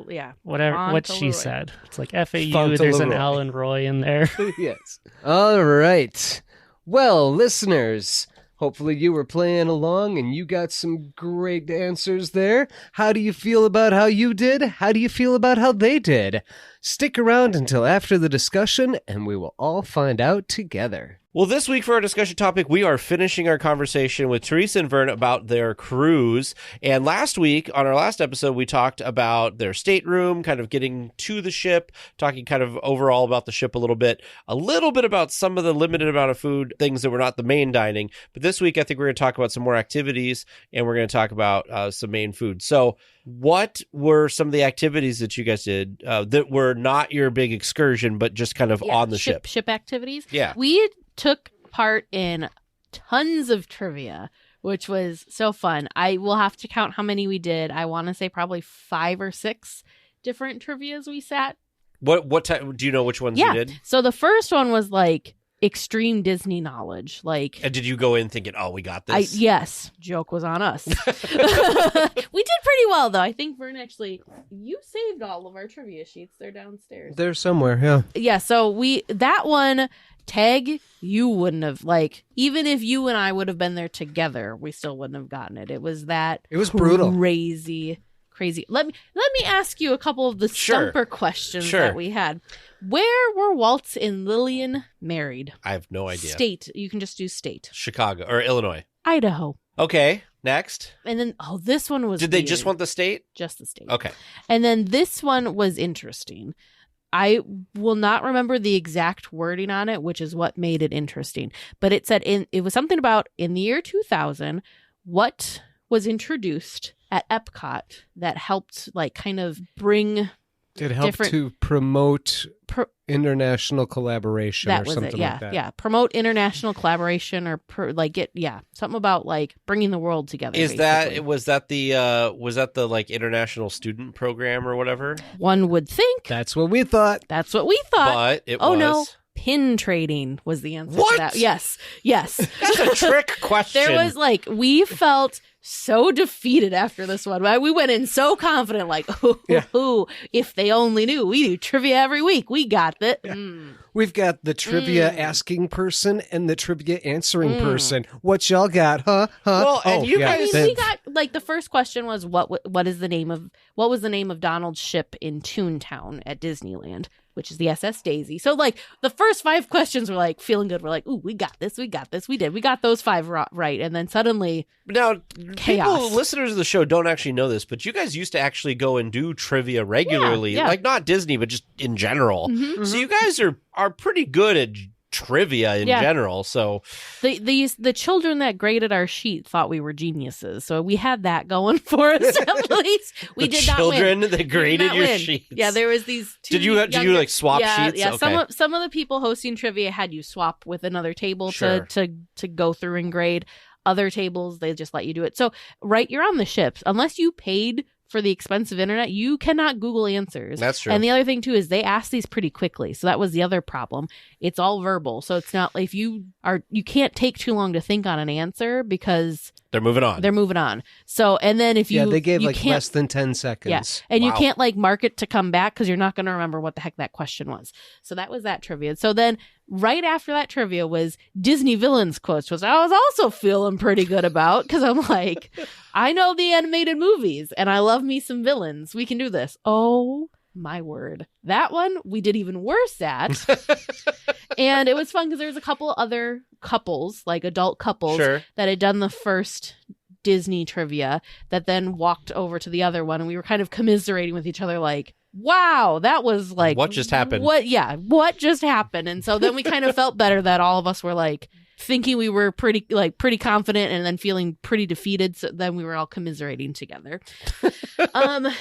Yeah. Whatever, what she Fauntleroy. said. It's like FAU, Fauntleroy. there's an L and Roy in there. Yes. All right. Well, listeners, hopefully you were playing along and you got some great answers there. How do you feel about how you did? How do you feel about how they did? Stick around until after the discussion and we will all find out together. Well, this week for our discussion topic, we are finishing our conversation with Teresa and Vern about their cruise. And last week, on our last episode, we talked about their stateroom, kind of getting to the ship, talking kind of overall about the ship a little bit about some of the limited amount of food, things that were not the main dining. But this week, I think we're going to talk about some more activities, and we're going to talk about some main food. So what were some of the activities that you guys did that were not your big excursion, but just kind of on the ship? Ship activities. Yeah. We took part in tons of trivia, which was so fun. I will have to count how many we did. I want to say probably 5 or 6 different trivias we sat. What time do you know which ones you did? So the first one was like extreme Disney knowledge. Like, And did you go in thinking, "Oh, we got this"? yes, joke was on us. We did pretty well though. I think Vern you saved all of our trivia sheets. They're downstairs. They're somewhere, yeah. Yeah, so that one tag, you wouldn't have, like, even if you and I would have been there together, we still wouldn't have gotten it. It was brutal. crazy. Let me ask you a couple of the stumper questions that we had. Where were Waltz and Lillian married? I have no idea. State. You can just do state. Chicago or Illinois. Idaho. Okay, next. And then, this one was Did they weird. just want the state? Just the state. Okay. And then this one was interesting. I will not remember the exact wording on it, which is what made it interesting. But it said it was something about in the year 2000, what was introduced at Epcot that helped like kind of bring It helped to promote international collaboration that or was something it. Yeah, like that. yeah. Promote international collaboration or something about like bringing the world together. Was that the like international student program or whatever? One would think. That's what we thought. That's what we thought. But it oh was. no. Pin trading was the answer What? to that. Yes. That's a trick question. There was we felt so defeated after this one. Right? We went in so confident, like, if they only knew. We do trivia every week. We got it. Yeah. We've got the trivia asking person and the trivia answering person. What y'all got, huh? Well, and you guys... we got, like, the first question was, what was the name of Donald's ship in Toontown at Disneyland, which is the SS Daisy. So, like, the first 5 questions were, like, feeling good. We're like, ooh, we got this. We did. We got those 5 right. And then suddenly, now, chaos. Listeners of the show don't actually know this, but you guys used to actually go and do trivia regularly. Yeah. Like, not Disney, but just in general. So you guys are pretty good at trivia in general. So the children that graded our sheet thought we were geniuses, so we had that going for us. At least we did not win. Children that graded your sheets. Yeah, there was these 2 did you like swap sheets? Yeah, okay. some of the people hosting trivia had you swap with another table Sure. to go through and grade. Other tables, they just let you do it. So you're on the ships. Unless you paid for the expensive internet, you cannot Google answers. That's true. And the other thing too is they ask these pretty quickly. So that was the other problem. It's all verbal. So it's not like you can't take too long to think on an answer because they're moving on. So, and then if they gave like can't, less than 10 seconds. Yeah. And you can't like mark it to come back because you're not going to remember what the heck that question was. So that was that trivia. So then right after that trivia was Disney villains quotes, which I was also feeling pretty good about because I'm like, I know the animated movies and I love me some villains. We can do this. Oh my word. That one we did even worse at. And it was fun because there was a couple other couples, like adult couples, Sure. that had done the first Disney trivia that then walked over to the other one. And we were kind of commiserating with each other like, wow, that was like... What just happened? What just happened? And so then we kind of felt better that all of us were like thinking we were pretty confident and then feeling pretty defeated. So then we were all commiserating together. Villains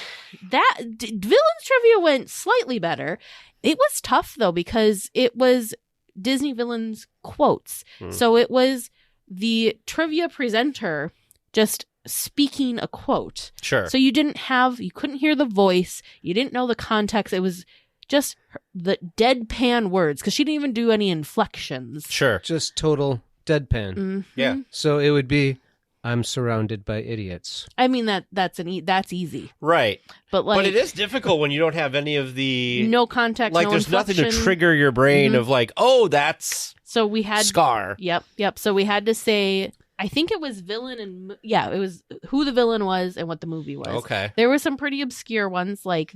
trivia went slightly better. It was tough though because it was Disney villains quotes. So it was the trivia presenter just speaking a quote. Sure. So you couldn't hear the voice. You didn't know the context. It was just the deadpan words because she didn't even do any inflections. Sure. Just total deadpan. Mm-hmm. Yeah. So it would be, I'm surrounded by idiots. I mean that's easy. Right. But like, but it is difficult when you don't have any of the no context. like no there's nothing to inflection. trigger your brain of like, oh, that's So we had Scar. Yep. So we had to say, I think it was villain and it was who the villain was and what the movie was. Okay. There were some pretty obscure ones like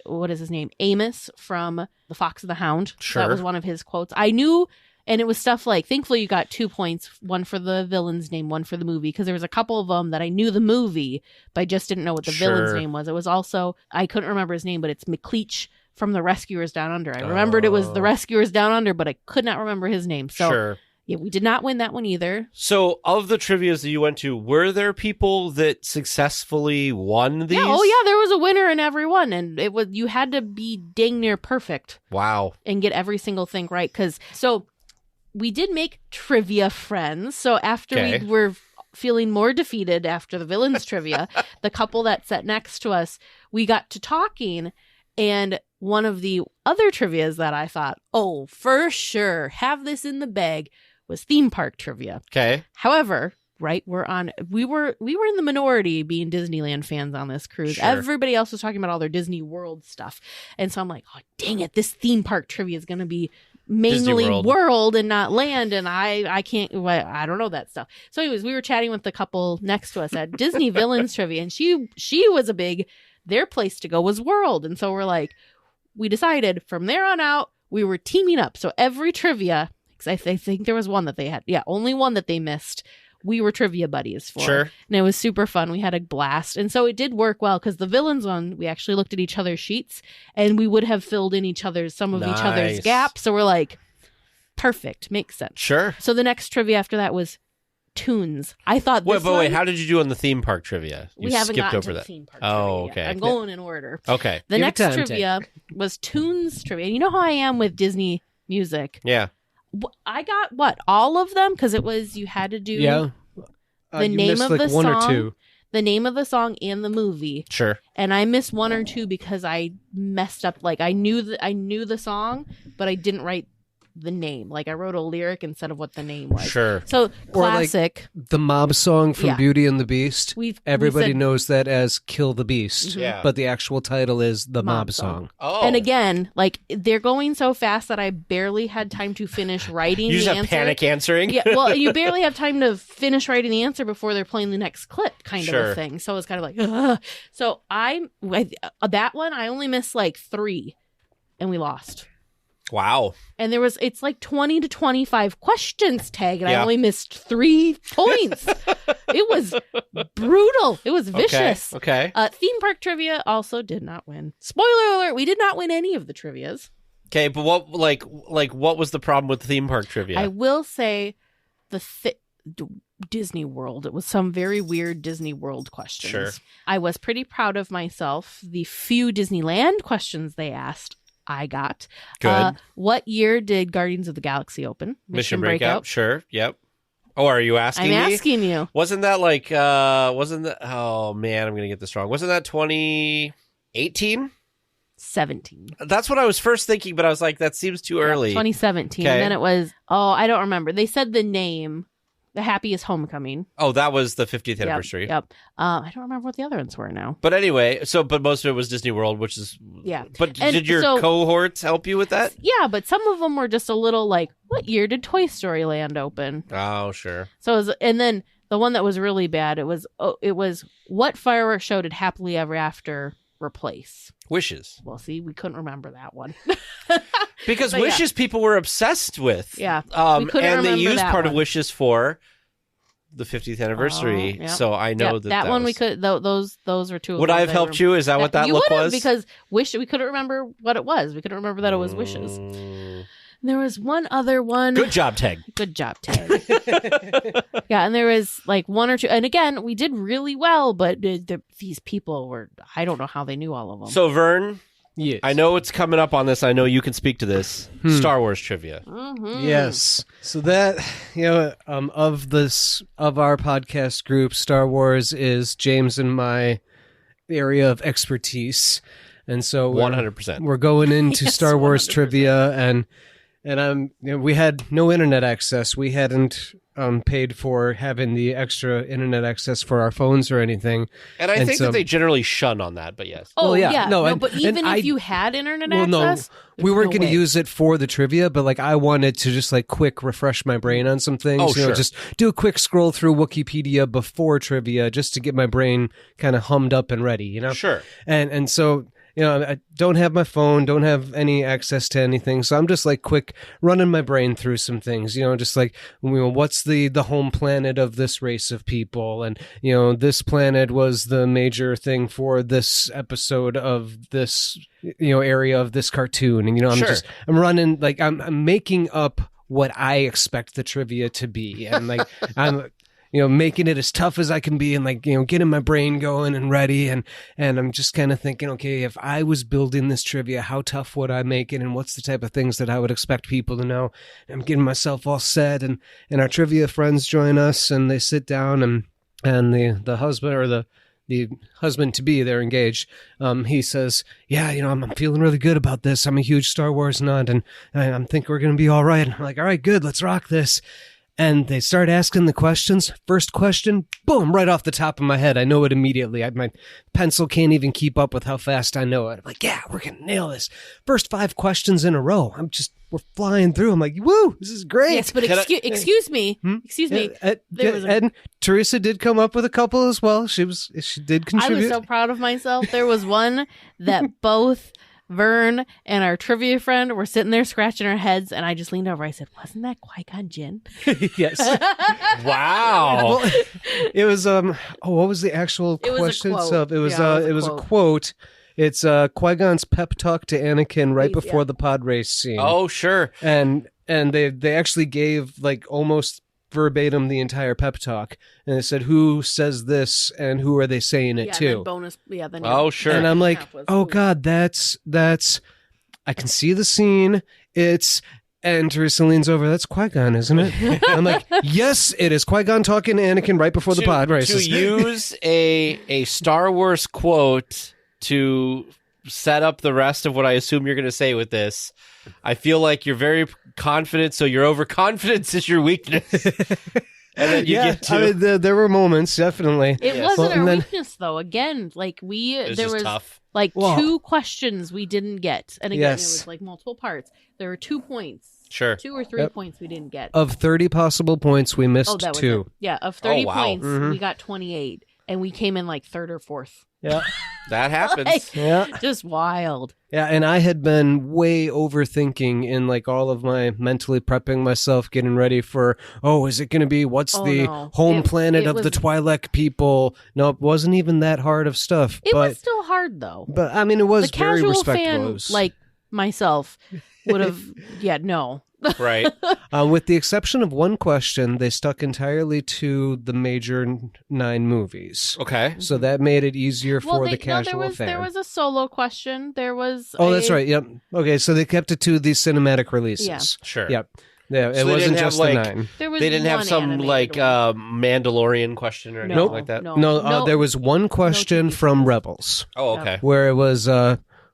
what is his name? Amos from The Fox and the Hound. Sure. That was one of his quotes. I knew, and it was stuff like, thankfully you got 2 points, one for the villain's name, one for the movie, because there was a couple of them that I knew the movie, but I just didn't know what the villain's name was. It was also, I couldn't remember his name, but it's McLeach from The Rescuers Down Under. I remembered it was The Rescuers Down Under, but I could not remember his name. So Sure. yeah, we did not win that one either. So, of the trivias that you went to, were there people that successfully won these? Yeah, there was a winner in every one, and you had to be dang near perfect. Wow. And get every single thing right. So we did make trivia friends. So after we were feeling more defeated after the villains trivia, the couple that sat next to us, we got to talking, and one of the other trivias that I thought, oh, for sure, have this in the bag, was theme park trivia. Okay. However, right, we were in the minority being Disneyland fans on this cruise. Sure. Everybody else was talking about all their Disney World stuff. And so I'm like, oh, dang it, this theme park trivia is going to be mainly world and not land, and I can't, I don't know that stuff. So anyways, we were chatting with the couple next to us at Disney Villains Trivia, and she was their place to go was world. And so we decided from there on out, we were teaming up. So every trivia, because I think there was one that they had, only one that they missed, we were trivia buddies for. Sure. And it was super fun. We had a blast. And so it did work well because the villains one, we actually looked at each other's sheets and we would have filled in some of each other's gaps. So we're like, perfect. Makes sense. Sure. So the next trivia after that was tunes. I thought this Wait, how did you do on the theme park trivia? We haven't skipped gotten over to that. the theme park Oh, trivia okay. yet. I'm going in order. Okay. The Give it next time, trivia was tunes trivia. And you know how I am with Disney music. Yeah. I got all of them because it was you had to do the you name missed, of like, the one song, or two. the name of the song and the movie. Sure. And I missed one or two because I messed up. Like I knew the song, but I didn't write the name. Like I wrote a lyric instead of what the name was. Sure. So Or like classic. the mob song from Yeah. Beauty and the Beast. we Everybody said- knows that as Kill the Beast. Yeah. But the actual title is the Mob mob Song. song. Oh. And again, like they're going so fast that I barely had time to finish writing you just the have answer. panic answering? Yeah, well, you barely have time to finish writing the answer before they're playing the next clip, kind of Sure. a thing. So it's kind of like, ugh. So that one I only missed like 3, and we lost. Wow. And it's like 20 to 25 questions tag, and I Yeah. only missed 3 points. It was brutal. It was vicious. Okay. Theme park trivia also did not win. Spoiler alert: we did not win any of the trivias. Okay, but what what was the problem with the theme park trivia? I will say Disney World. It was some very weird Disney World questions. Sure. I was pretty proud of myself. The few Disneyland questions they asked, I got. Good. What year did Guardians of the Galaxy open? Mission Breakout. Sure. Yep. Oh, are you asking I'm me? asking you. Wasn't that oh man, I'm going to get this wrong. Wasn't that 2018? 17. That's what I was first thinking, but I was like, that seems too early. 2017. Okay. And then it was, I don't remember. They said the name, The Happiest Homecoming. Oh, that was the 50th Yep, anniversary. Yep. I don't remember what the other ones were now. But anyway, but most of it was Disney World, which is Yeah. But And did your so- cohorts help you with that? Yeah, but some of them were just a little like, what year did Toy Story Land open? Oh, sure. So it was, and then the one that was really bad, it was what fireworks show did Happily Ever After replace? Wishes. Well, see, we couldn't remember that one. Because But yeah. Wishes people were obsessed with. Yeah. We couldn't and they remember used that part of one. Wishes for the 50th anniversary. Oh, yeah. So I know Yeah, that one we was... could those were two. Of Would those I have helped you? Is that what that you look would have, was? because we couldn't remember what it was. We couldn't remember that it was Wishes. There was one other one. Good job, Teg. Good job, Ted. Yeah, and there was like one or two. And again, we did really well, but these people were, I don't know how they knew all of them. So, Vern, Yes. I know it's coming up on this. I know you can speak to this. Star Wars trivia. Mhm. Yes. So that, of our podcast group, Star Wars is James and my area of expertise. And so 100%. we're going into Yes, Star Wars 100%. trivia, and we had no internet access. We hadn't paid for having the extra internet access for our phones or anything. And I And think so- that they generally shun on that, but yes. Oh, Well, yeah, yeah. no, No, and- but and even I- if you had internet Well, access, we weren't no going to way. use it for the trivia, but like I wanted to just like quick refresh my brain on some things. Oh, sure. Just do a quick scroll through Wikipedia before trivia, just to get my brain kind of hummed up and ready. Sure. And so I don't have my phone, don't have any access to anything, so I'm just like quick running my brain through some things. Just like what's the home planet of this race of people, and this planet was the major thing for this episode of this area of this cartoon, and Sure. I'm running like I'm making up what I expect the trivia to be, and like I'm making it as tough as I can be, and like getting my brain going and ready, and I'm just kind of thinking, okay, if I was building this trivia, how tough would I make it, and what's the type of things that I would expect people to know? I'm getting myself all set, and our trivia friends join us, and they sit down, and the husband or the husband to be, they're engaged. He says, "Yeah, I'm feeling really good about this. I'm a huge Star Wars nut, and I'm thinking we're gonna be all right." And I'm like, "All right, good. Let's rock this." And they start asking the questions. First question, boom, right off the top of my head. I know it immediately. My pencil can't even keep up with how fast I know it. I'm like, yeah, we're going to nail this. First 5 questions in a row. We're flying through. I'm like, woo, this is great. Yes, but excuse me. Excuse me. There was a- And Teresa did come up with a couple as well. She did I contribute. was so proud of myself. There was one that both Vern and our trivia friend were sitting there scratching our heads, and I just leaned over. I said, "Wasn't that Qui-Gon Jinn?" Yes. Wow. Well, it was what was the actual It was a question quote. itself? It was Yeah, it was a quote. It's Qui-Gon's pep talk to Anakin right Please, before yeah. the pod race scene. Oh, sure. And they actually gave like almost verbatim the entire pep talk, and they said who says this and who are they saying it Yeah, to. and then bonus. Yeah, then Oh, sure. And I'm like, half was oh cool. God, that's I can see the scene. And Teresa leans over, that's Qui-Gon, isn't it? I'm like, yes, it is Qui-Gon talking to Anakin right before the pod races. To use a Star Wars quote to set up the rest of what I assume you're going to say with this, I feel like you're very confident, so your overconfidence is your weakness. And then you get to... I mean, there were moments, definitely. It wasn't our weakness, though. Again, like there was tough. like 2 questions we didn't get. And again, it was like multiple parts. There were 2 points. Sure. 2 or 3 points we didn't get. Of 30 possible points, we missed 2. Yeah, of 30 points, Mm-hmm. we got 28. And we came in like 3rd or 4th. Yeah. That happens. Like, Yeah. just wild. Yeah, and I had been way overthinking in like all of my mentally prepping myself, getting ready for, is it going to be, what's the home planet of the Twi'lek people? No, it wasn't even that hard of stuff. It was still hard, though. But, I mean, it was the very casual respectable. fan, like myself, would have, no. Right. With the exception of one question, they stuck entirely to the major 9 movies. Okay. So that made it easier for the casual fan. There was a solo question. There was that's right. Yep. Okay, so they kept it to the cinematic releases. Yeah. Sure. Yep. Yeah, So it they wasn't didn't just have, the like, 9. There was They didn't have one some animated like one. Mandalorian question or anything like that? No, there was one question from Rebels Oh, okay. where it was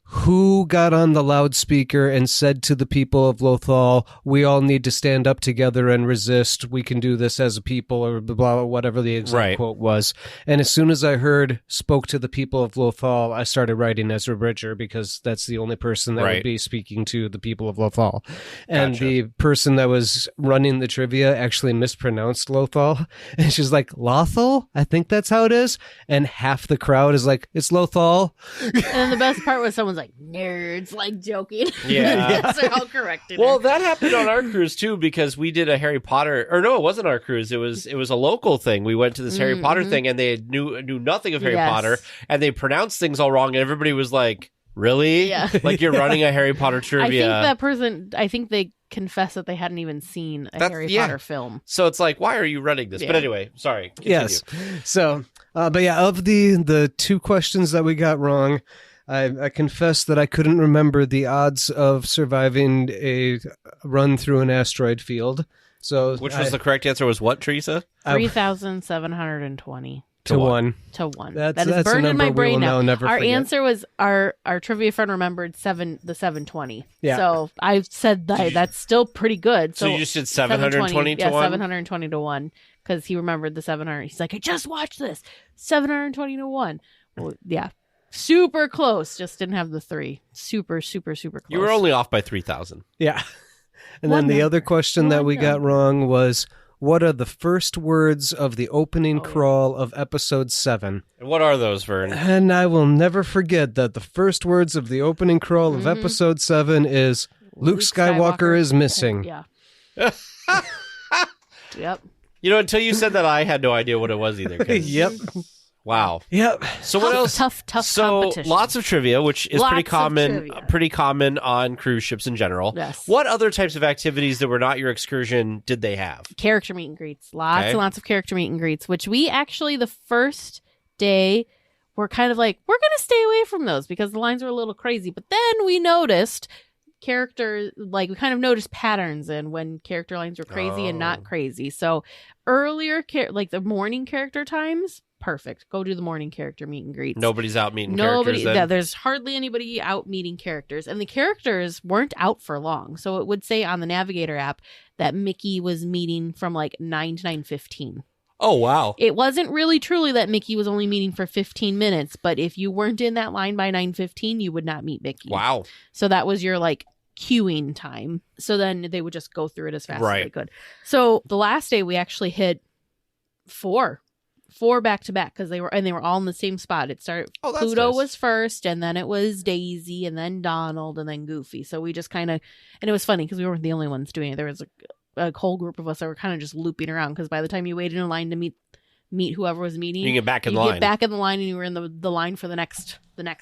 who got on the loudspeaker and said to the people of Lothal, we all need to stand up together and resist. We can do this as a people, or blah, blah, whatever the exact quote was. And as soon as I heard spoke to the people of Lothal, I started writing Ezra Bridger because that's the only person that would be speaking to the people of Lothal. And the person that was running the trivia actually mispronounced Lothal. And she's like, Lothal? I think that's how it is. And half the crowd is like, it's Lothal. And then the best part was someone's like, nerds, like joking. Yeah. So all corrected. Well, that happened on our cruise too, because we did a Harry Potter, or no, it wasn't our cruise. It was a local thing. We went to this Harry Potter thing, and they knew nothing of Harry Potter, and they pronounced things all wrong, and everybody was like, "Really? Yeah. Like you're running a Harry Potter trivia?" I think they confessed that they hadn't even seen a Harry Potter film. So it's like, why are you running this? But anyway, sorry. Continue. Yes. So, but yeah, of the 2 questions that we got wrong, I confess that I couldn't remember the odds of surviving a run through an asteroid field. So, which was the correct answer? Was what, Teresa? 3,720 to 1. To 1. That's is burned in my brain now. Never our forget. answer was our trivia friend remembered the 720. Yeah. So I said that's still pretty good. So you just did 720 to 1? 720 to 1 because he remembered the 700. He's like, I just watched this. 720 to 1. Well, yeah. Super close. Just didn't have the 3. Super, super, super close. You were only off by 3,000. Yeah. And then the other question that we got wrong was, what are the first words of the opening crawl of episode 7? And what are those, Vern? And I will never forget that the first words of the opening crawl of episode 7 is, Luke Skywalker is missing. Yeah. Yep. You know, until you said that, I had no idea what it was either. Yep. Wow. Yep. So what else? Tough So competition. lots of trivia, which is Lots pretty common on cruise ships in general. Yes. What other types of activities that were not your excursion did they have? Character meet and greets. Lots and lots of character meet and greets, which we actually, the first day, were kind of like, we're going to stay away from those because the lines were a little crazy. But then we noticed we kind of noticed patterns in when character lines were crazy and not crazy. So earlier, like the morning character times, perfect. Go do the morning character meet and greets. Nobody's out meeting characters then? Yeah, there's hardly anybody out meeting characters. And the characters weren't out for long. So it would say on the Navigator app that Mickey was meeting from like 9 to 9:15. Oh, wow. It wasn't really truly that Mickey was only meeting for 15 minutes. But if you weren't in that line by 9:15, you would not meet Mickey. Wow. So that was your like queuing time. So then they would just go through it as fast as Right. they could. So the last day we actually hit 4 back to back because they were all in the same spot. It started Pluto nice. was first, and then it was Daisy, and then Donald, and then Goofy. So we just kind of, and it was funny because we weren't the only ones doing it. There was a whole group of us that were kind of just looping around because by the time you waited in line to meet whoever was meeting, You get back in you line. get back in the line, and you were in the line for the next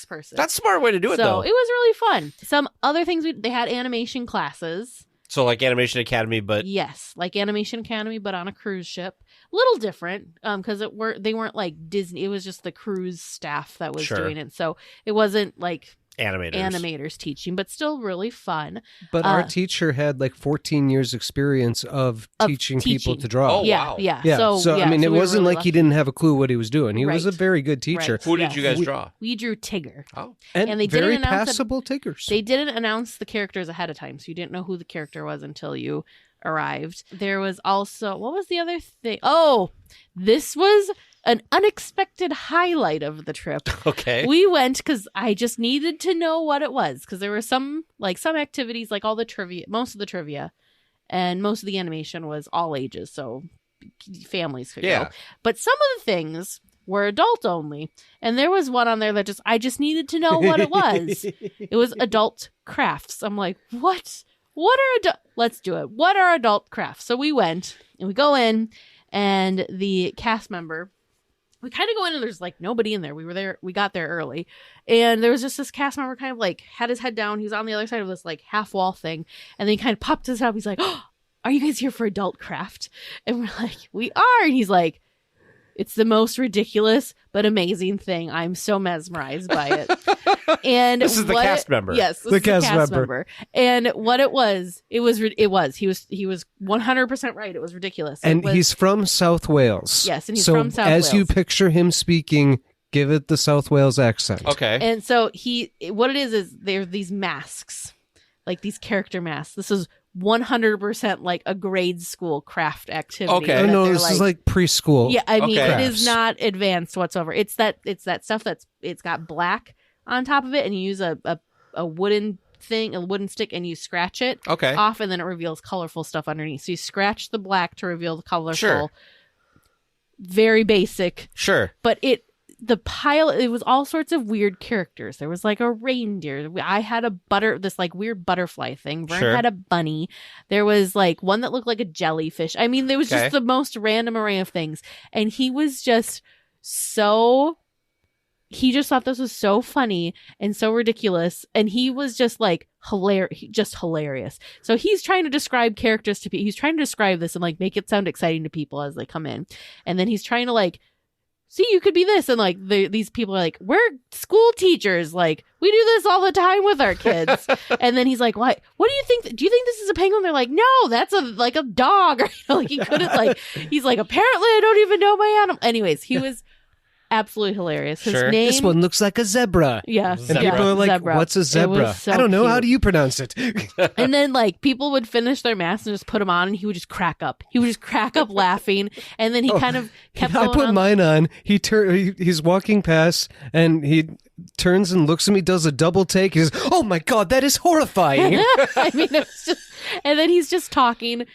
person. That's a smart way to do it, so though. it was really fun. Some other things they had animation classes. So like Animation Academy, but Yes, like Animation Academy, but on a cruise ship. Little different, because they weren't like Disney. It was just the cruise staff that was Sure. doing it, so it wasn't like animators teaching, but still really fun. But our teacher had like 14 years experience of teaching people to draw. Oh, Yeah, wow. yeah. Yeah. So I mean, it we were wasn't really like he didn't have a clue what he was doing. He was a Right. very good teacher. Right. Who did Yes. you guys draw? We drew Tigger. Oh. And they very didn't announce passable Tiggers. They didn't announce the characters ahead of time, so you didn't know who the character was until you arrived. There was also, what was the other thing? Oh, this was an unexpected highlight of the trip. Okay. We went because I just needed to know what it was, because there were some activities, like all the trivia, most of the trivia, and most of the animation was all ages, so families could go. But some of the things were adult only, and there was one on there that I just needed to know what it was. It was adult crafts. I'm like, what? What are let's do it. What are adult crafts? So we went and we go in, and the cast member, we kind of go in and there's like nobody in there. We got there early, and there was just this cast member kind of like had his head down. He was on the other side of this like half wall thing, and then he kind of popped his head up. He's like, "Oh, are you guys here for adult craft?" And we're like, "We are." And he's like, "It's the most ridiculous but amazing thing. I'm so mesmerized by it." And This is the cast member. Yes, this The is cast member. And what it was. He was 100% right. It was ridiculous. And he's from South Wales. Yes, and he's so from South as you Wales. picture him speaking, give it the South Wales accent. Okay. And so what it is there are these masks, like these character masks. This is 100% like a grade school craft activity. Okay. Oh, that no, they're this is like preschool. yeah, I mean, Okay. it is not advanced whatsoever. It's that stuff it's got black on top of it, and you use a wooden thing, a wooden stick, and you scratch it Okay. off, and then it reveals colorful stuff underneath. So you scratch the black to reveal the colorful. Sure. Very basic, Sure. but it was all sorts of weird characters. There was like a reindeer. I had this like weird butterfly thing. Vern Sure. had a bunny. There was like one that looked like a jellyfish. I mean, there was Okay. just the most random array of things. And he was just he just thought this was so funny and so ridiculous. And he was just like hilarious. So he's trying to describe characters to people. He's trying to describe this and like make it sound exciting to people as they come in. And then he's trying to like, see, you could be this. And like these people are like, we're school teachers. Like, we do this all the time with our kids. And then he's like, what do you think? Do you think this is a penguin? They're like, no, that's a dog. Or, like he couldn't he's like, apparently I don't even know my animal. Anyways, he was absolutely hilarious. His Sure. name. This one looks like a zebra. Yeah. And Zebra. people are like, Zebra. what's a It zebra? was so I don't know. How cute. do you pronounce it? And then like people would finish their masks and just put them on, and he would just crack up. He would just crack up laughing, and then he kind of kept I going put on. mine on. He's walking past, and he turns and looks at me, does a double take. He says, "Oh my God, that is horrifying." I mean, it was just, and then he's just talking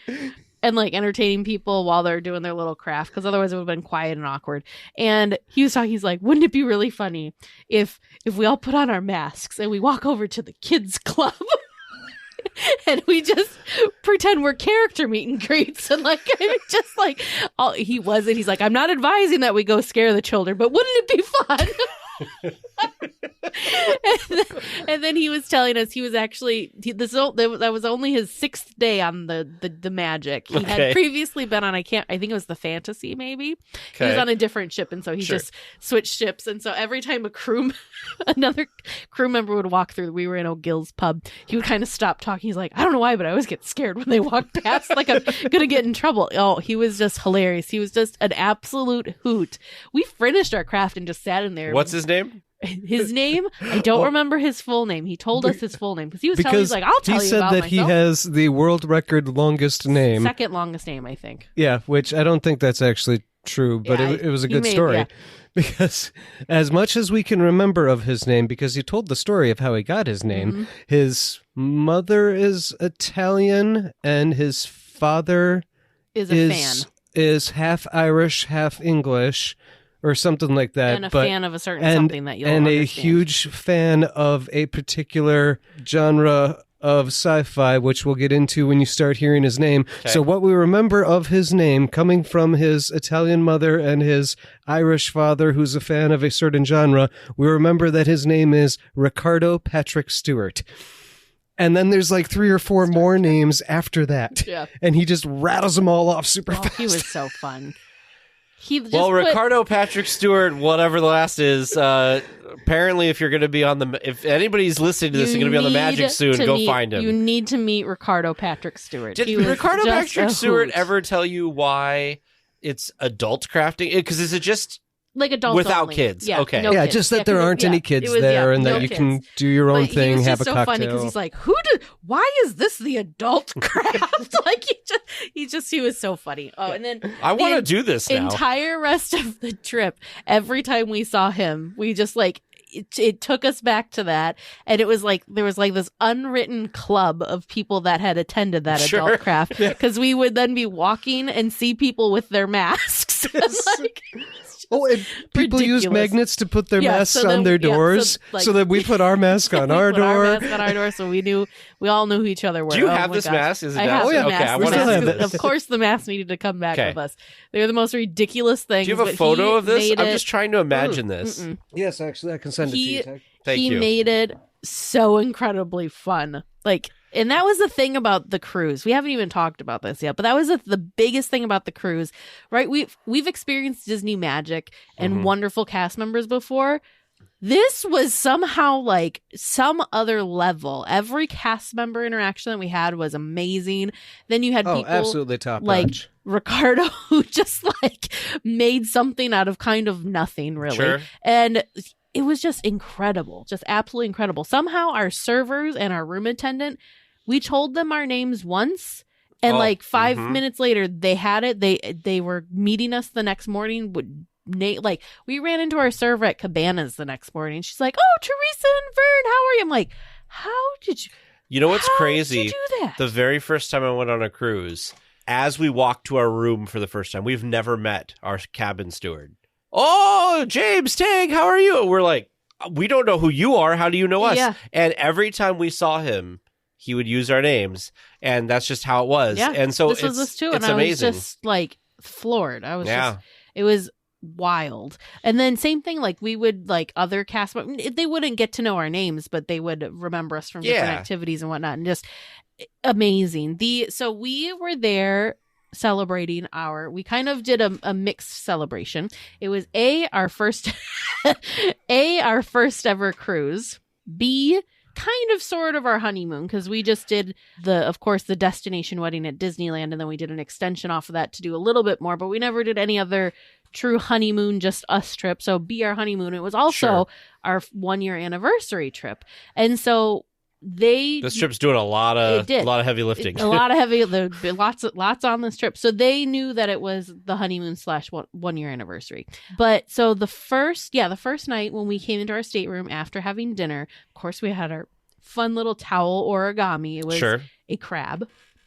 and like entertaining people while they're doing their little craft, because otherwise it would have been quiet and awkward. And he was talking, he's like, wouldn't it be really funny if we all put on our masks and we walk over to the kids club and we just pretend we're character meet and greets, and like, I mean, just like he's like, I'm not advising that we go scare the children, but wouldn't it be fun? and then he was telling us he was actually that was only his 6th day on the magic. He had previously been on I think it was the fantasy, maybe. He was on a different ship, and so he just switched ships. And so every time another crew member would walk through, we were in O'Gill's pub, he would kind of stop talking. He's like, I don't know why, but I always get scared when they walk past, like I'm gonna get in trouble. Oh, he was just hilarious. He was just an absolute hoot. We finished our craft and just sat in there. What's his name? His name? I don't remember his full name. He told us his full name because he was telling us, like, I'll tell you he said about that myself. he has the world record longest name. Second longest name, I think. Yeah, which I don't think that's actually true, but Yeah, it was a he good made- story. yeah. Because as much as we can remember of his name, because he told the story of how he got his name, Mm-hmm. his mother is Italian and his father Is a fan. is half Irish, half English, or something like that. And a but, fan of a certain and, something that you'll and a understand. huge fan of a particular genre of sci-fi, which we'll get into when you start hearing his name. Okay. So what we remember of his name, coming from his Italian mother and his Irish father, who's a fan of a certain genre, we remember that his name is Ricardo Patrick Stewart. And then there's like 3 or 4 more names after that. Yeah. And he just rattles them all off super Oh, fast. he was so fun. He just Well, put- Ricardo Patrick Stewart, whatever the last is, apparently if you're going to be if anybody's listening to this and going to be on the Magic soon, go find him. You need to meet Ricardo Patrick Stewart. Did He was Ricardo just Patrick a Stewart hoot. ever tell you why it's adult crafting? Because is it just like adults without only. kids? Yeah, Okay. no Yeah, kids. just that Yeah, there 'cause aren't any kids it was, there, yeah, and no that you kids. can do your own But thing, he was have just a so cocktail. funny because he's like, why is this the adult craft? Like he was so funny. Oh, and then I want to the do this now. entire rest of the trip, every time we saw him, we just like it took us back to that, and it was like there was like this unwritten club of people that had attended that Sure. adult craft, because we would then be walking and see people with their masks. Like, Oh, and people use ridiculous. magnets to put their Yeah, masks so then- on their yeah, so, doors, like- so that we put our mask on we our put door. mask on our door, so we all knew who each other were. Do you Oh have my this gosh. mask? Is it I down? have Oh, yeah. the Okay, mask. I We want still to have ask it. Of course, the mask needed to come back Okay. with us. They were the most ridiculous things. Do you have a but photo he of this? made I'm it- just trying to imagine this. Mm-mm. Yes, actually, I can send it to you. Tag. Thank he you. made it so incredibly fun. Like, and that was the thing about the cruise. We haven't even talked about this yet, but that was the biggest thing about the cruise, right? We've experienced Disney magic and Mhm. wonderful cast members before. This was somehow like some other level. Every cast member interaction that we had was amazing. Then you had Oh, people absolutely top like notch. Ricardo who just like made something out of kind of nothing, really. Sure. And it was just incredible, just absolutely incredible. Somehow our servers and our room attendant, we told them our names once, and Oh, like 5 mhm. minutes later they had it. They were meeting us the next morning. Like we ran into our server at Cabanas the next morning. She's like, "Oh, Teresa and Vern, how are you?" I'm like, "How did you? You know what's how crazy? Did you do that?" The very first time I went on a cruise, as we walked to our room for the first time, we've never met our cabin steward. Oh, James Tang, how are you? We're like, we don't know who you are. How do you know us? Yeah. And every time we saw him, he would use our names, and that's just how it was. Yeah, and so this was this too, and it's I amazing. was just like floored. I was Yeah. just, it was wild. And then same thing, like we would like other cast, they wouldn't get to know our names, but they would remember us from different Yeah. activities and whatnot, and just amazing. So we were there celebrating we kind of did a mixed celebration. It was our first our first ever cruise, B, kind of sort of our honeymoon, because we just did of course the destination wedding at Disneyland, and then we did an extension off of that to do a little bit more, but we never did any other true honeymoon, just us trip. So be our honeymoon. It was also Sure. our 1-year anniversary trip, and so This trip's doing a lot of heavy lifting. a lot of heavy, lots on this trip. So they knew that it was the honeymoon / 1-year anniversary. But so the first night when we came into our stateroom after having dinner, of course we had our fun little towel origami. It was Sure. a crab.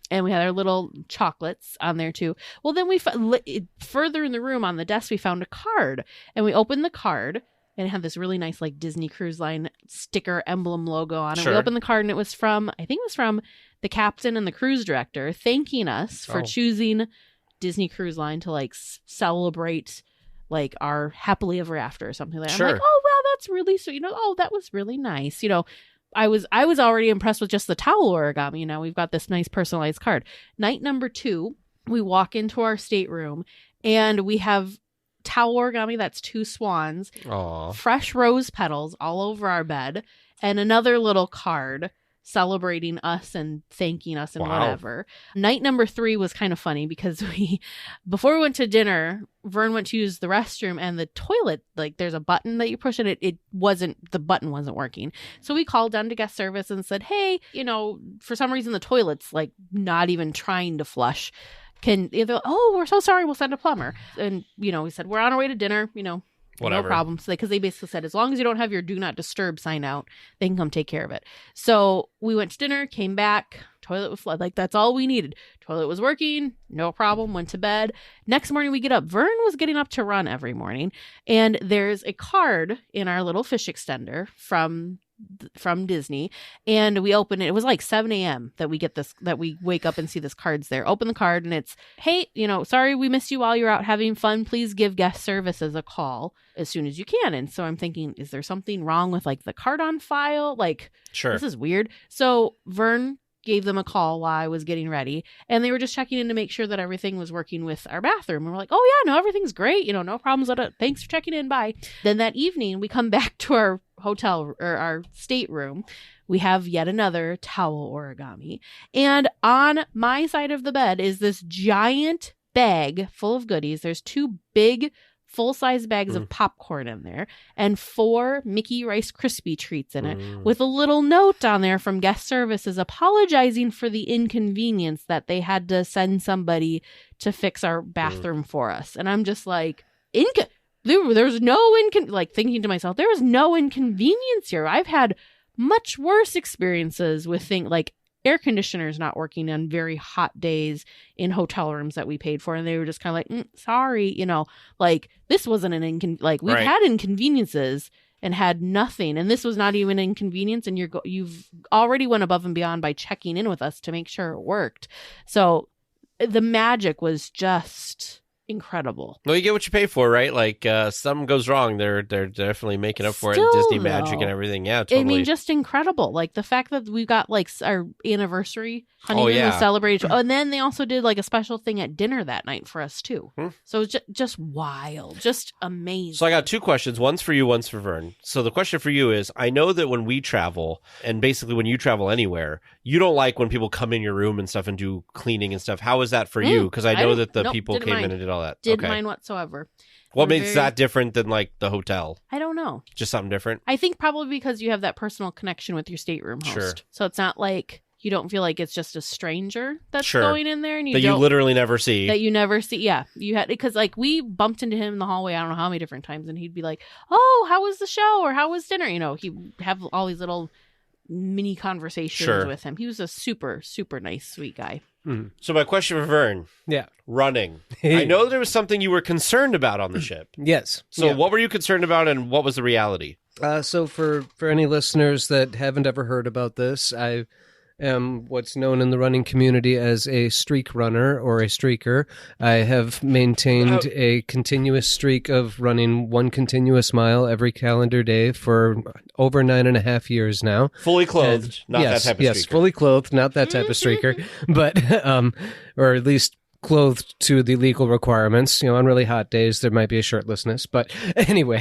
And we had our little chocolates on there too. Well, then further in the room on the desk, we found a card, and we opened the card. And it had this really nice like Disney Cruise Line sticker emblem logo on it. Sure. We opened the card, and it was from the captain and the cruise director thanking us for Oh. choosing Disney Cruise Line to like celebrate like our happily ever after or something like that. I'm Sure. like, oh wow, that's really sweet. Oh, that was really nice. I was already impressed with just the towel origami. Now we've got this nice personalized card. Night number 2, we walk into our stateroom, and we have towel origami that's 2 swans, Aw. fresh rose petals all over our bed, and another little card celebrating us and thanking us and Wow. whatever. Night number 3 was kind of funny because before we went to dinner, Vern went to use the restroom, and the toilet, like there's a button that you push and the button wasn't working. So we called down to guest service and said, hey, for some reason the toilet's like not even trying to flush. We're so sorry, we'll send a plumber. And, we said, we're on our way to dinner, Whatever. no problem. So because they basically said, as long as you don't have your do not disturb sign out, they can come take care of it. So we went to dinner, came back, toilet was flooded. Like that's all we needed. Toilet was working, no problem, went to bed. Next morning we get up. Vern was getting up to run every morning. And there's a card in our little fish extender from Disney, and we open it. It was like 7 a.m. that we wake up and see this card's there. Open the card, and it's, hey, sorry we missed you while you're out having fun. Please give guest services a call as soon as you can. And so I'm thinking, is there something wrong with like the card on file? Like, Sure. this is weird. So Vern gave them a call while I was getting ready, and they were just checking in to make sure that everything was working with our bathroom. And we're like, oh yeah, no, everything's great. No problems with it. Thanks for checking in. Bye. Then that evening we come back to our hotel or our stateroom. We have yet another towel origami. And on my side of the bed is this giant bag full of goodies. There's 2 big full-size bags of popcorn in there and 4 Mickey Rice Krispie treats in it with a little note on there from guest services apologizing for the inconvenience that they had to send somebody to fix our bathroom for us. And I'm just like, there's no thinking to myself, there was no inconvenience here. I've had much worse experiences with things like air conditioners not working on very hot days in hotel rooms that we paid for, and they were just kind of like, sorry, this wasn't an we've had inconveniences and had nothing, and this was not even an inconvenience, and you've already went above and beyond by checking in with us to make sure it worked. So the magic was just incredible. Well, you get what you pay for, right? Like something goes wrong, they're definitely making up for it. Still, Disney magic and everything. Yeah, totally. I mean, just incredible. Like the fact that we got like our anniversary honeymoon was celebrated. Oh, and then they also did like a special thing at dinner that night for us too. So it's just wild, just amazing. So I got 2 questions. One's for you, one's for Vern. So the question for you is, I know that when we travel, and basically when you travel anywhere, you don't like when people come in your room and stuff and do cleaning and stuff. How is that for you? Because I know that the people came in and did all that. Didn't mind whatsoever. What makes that different than like the hotel? I don't know. Just something different? I think probably because you have that personal connection with your stateroom host. Sure. So it's not like you don't feel like it's just a stranger that's going in there and you literally never see. That you never see. Yeah. You had, because like we bumped into him in the hallway, I don't know how many different times, and he'd be like, oh, how was the show? Or how was dinner? He'd have all these little mini conversations with him. He was a super, super nice, sweet guy. So my question for Vern. Yeah. Running. I know there was something you were concerned about on the ship. Yes. So what were you concerned about, and what was the reality? So for any listeners that haven't ever heard about this, I am what's known in the running community as a streak runner or a streaker. I have maintained a continuous streak of running 1 continuous mile every calendar day for over 9.5 years now. Fully clothed, not that type of streaker. Yes, fully clothed, not that type of streaker, but or at least clothed to the legal requirements. On really hot days, there might be a shirtlessness. But anyway,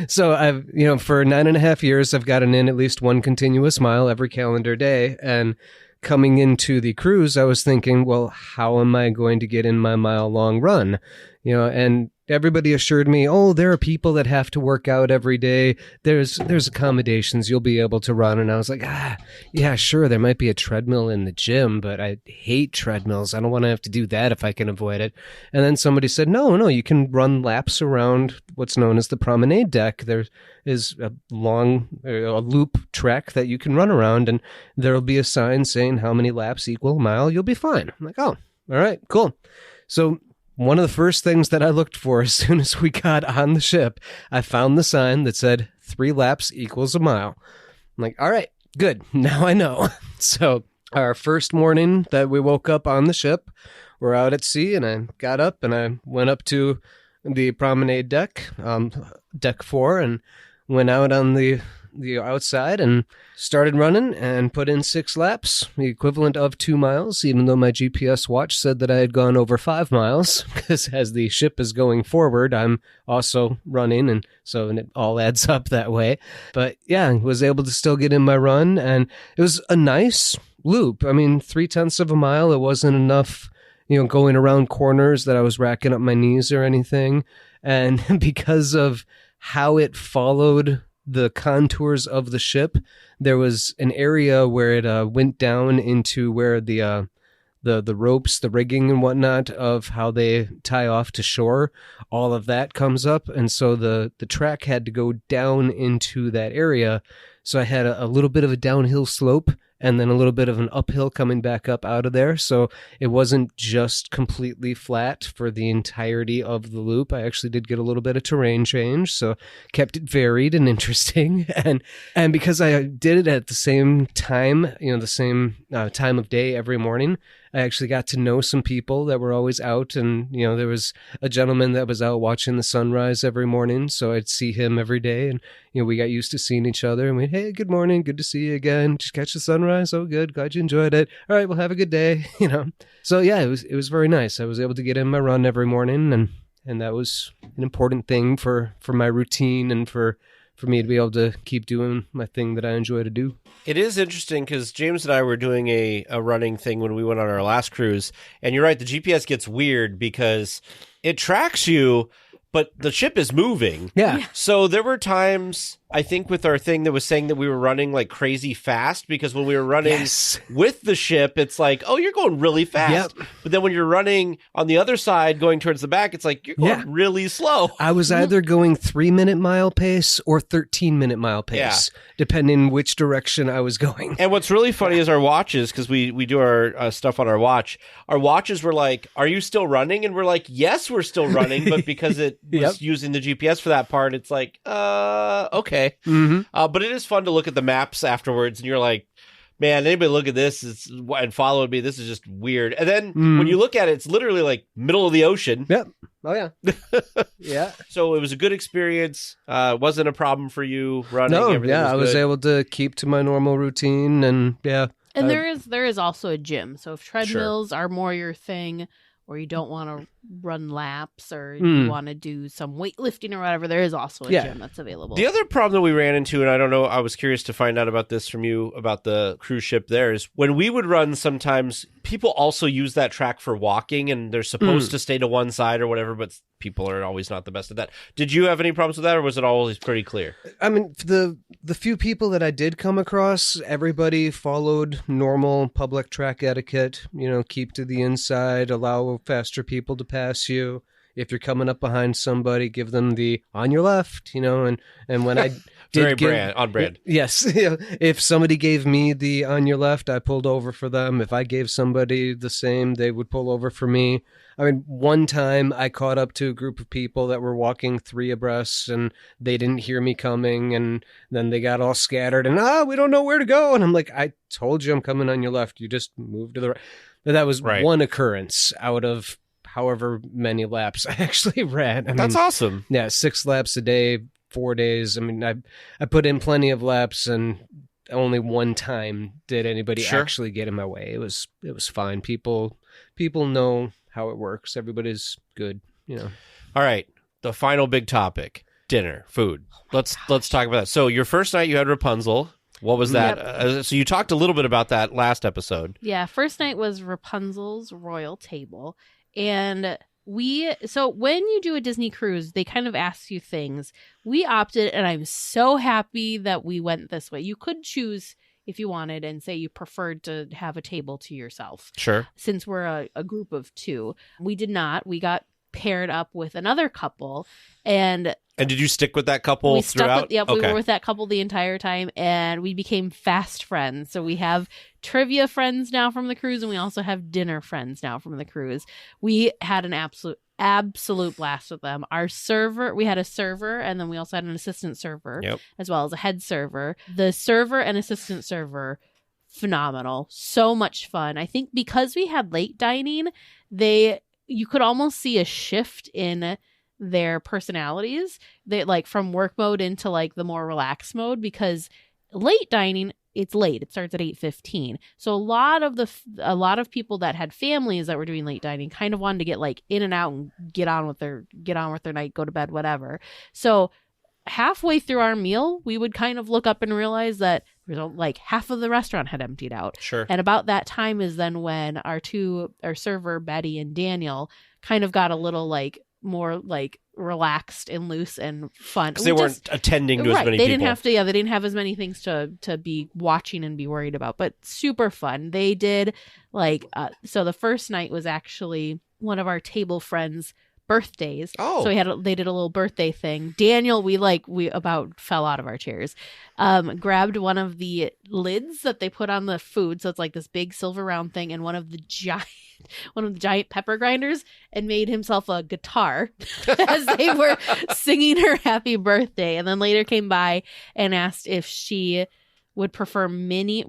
so I've, for 9.5 years, I've gotten in at least 1 continuous mile every calendar day. And coming into the cruise, I was thinking, well, how am I going to get in my mile-long run? And everybody assured me, oh, there are people that have to work out every day. There's accommodations. You'll be able to run. And I was like, yeah, sure. There might be a treadmill in the gym, but I hate treadmills. I don't want to have to do that if I can avoid it. And then somebody said, no, you can run laps around what's known as the promenade deck. There is a loop track that you can run around, and there'll be a sign saying how many laps equal a mile. You'll be fine. I'm like, oh, all right, cool. So one of the first things that I looked for as soon as we got on the ship, I found the sign that said 3 laps equals a mile. I'm like, all right, good. Now I know. So our first morning that we woke up on the ship, we're out at sea, and I got up and I went up to the promenade deck, deck 4, and went out on the outside and started running and put in 6 laps, the equivalent of 2 miles, even though my GPS watch said that I had gone over 5 miles, because as the ship is going forward, I'm also running, and so it all adds up that way. But yeah, I was able to still get in my run, and it was a nice loop. I mean, 0.3 of a mile, it wasn't enough, going around corners that I was racking up my knees or anything. And because of how it followed the contours of the ship, there was an area where it went down into where the ropes, the rigging and whatnot of how they tie off to shore, all of that comes up, and so the track had to go down into that area. So I had a little bit of a downhill slope and then a little bit of an uphill coming back up out of there. So it wasn't just completely flat for the entirety of the loop. I actually did get a little bit of terrain change, so kept it varied and interesting. And because I did it at the same time, the same time of day every morning, I actually got to know some people that were always out, and there was a gentleman that was out watching the sunrise every morning, so I'd see him every day, and we got used to seeing each other, and we'd, hey, good morning, good to see you again, just catch the sunrise right, so good. Glad you enjoyed it. All right, well, have a good day. So yeah, it was very nice. I was able to get in my run every morning, and that was an important thing for my routine and for me to be able to keep doing my thing that I enjoy to do. It is interesting because James and I were doing a running thing when we went on our last cruise. And you're right, the GPS gets weird because it tracks you, but the ship is moving. Yeah. So there were times, I think, with our thing that was saying that we were running like crazy fast, because when we were running with the ship, it's like, oh, you're going really fast. Yep. But then when you're running on the other side going towards the back, it's like you're going really slow. I was either going 3-minute mile pace or 13-minute mile pace, depending which direction I was going. And what's really funny is our watches, because we do our stuff on our watch. Our watches were like, are you still running? And we're like, yes, we're still running. But because it was using the GPS for that part, it's like, okay. Mm-hmm. But it is fun to look at the maps afterwards, and you're like, man, anybody look at this and follow me. This is just weird. And then when you look at it, it's literally like middle of the ocean. Yep. Oh, yeah. Yeah. So it was a good experience. Wasn't a problem for you running. No, Everything was I was good. able to keep to my normal routine, and And there is also a gym. So if treadmills are more your thing, or you don't want to run laps, or you want to do some weightlifting or whatever, there is also a gym that's available. The other problem that we ran into, and I don't know, I was curious to find out about this from you about the cruise ship there, is when we would run, sometimes people also use that track for walking, and they're supposed to stay to one side or whatever, but people are always not the best at that. Did you have any problems with that, or was it always pretty clear? I mean, the few people that I did come across, everybody followed normal public track etiquette. Keep to the inside, allow faster people to pass you. If you're coming up behind somebody, give them the on your left, and when I did on brand. Yes. If somebody gave me the on your left, I pulled over for them. If I gave somebody the same, they would pull over for me. I mean, one time I caught up to a group of people that were walking 3 abreast, and they didn't hear me coming, and then they got all scattered and, we don't know where to go. And I'm like, I told you I'm coming on your left. You just move to the right. But that was one occurrence out of however many laps I actually ran. That's awesome. Yeah, 6 laps a day, 4 days. I mean, I put in plenty of laps, and only one time did anybody actually get in my way. It was fine. People know how it works. Everybody's good, All right, the final big topic: dinner, food. Let's talk about that. So your first night, you had Rapunzel. What was that? Yep. So you talked a little bit about that last episode. Yeah, first night was Rapunzel's royal table. And so when you do a Disney cruise, they kind of ask you things. We opted, and I'm so happy that we went this way. You could choose if you wanted and say you preferred to have a table to yourself. Sure. Since we're a group of 2. We did not. We got paired up with another couple, and did you stick with that couple throughout? We were with that couple the entire time, and we became fast friends. So we have trivia friends now from the cruise, and we also have dinner friends now from the cruise. We had an absolute blast with them. We had a server, and then we also had an assistant server, as well as a head server. The server and assistant server, phenomenal. So much fun. I think because we had late dining, you could almost see a shift in their personalities. They like from work mode into like the more relaxed mode, because late dining, it's late. It starts at 8:15. So a lot of people that had families that were doing late dining kind of wanted to get like in and out and get on with their night, go to bed, whatever. So halfway through our meal, we would kind of look up and realize that like half of the restaurant had emptied out. Sure. And about that time is then when our server, Betty and Daniel, kind of got a little like more like relaxed and loose and fun. Because they weren't attending to as many they people. They didn't have as many things to be watching and be worried about, but super fun. They did like, so the first night was actually one of our table friends' birthdays. Oh. So they did a little birthday thing. Daniel, we about fell out of our chairs. Grabbed one of the lids that they put on the food. So it's like this big silver round thing, and one of the giant pepper grinders, and made himself a guitar as they were singing her happy birthday. And then later came by and asked if she would prefer Minnie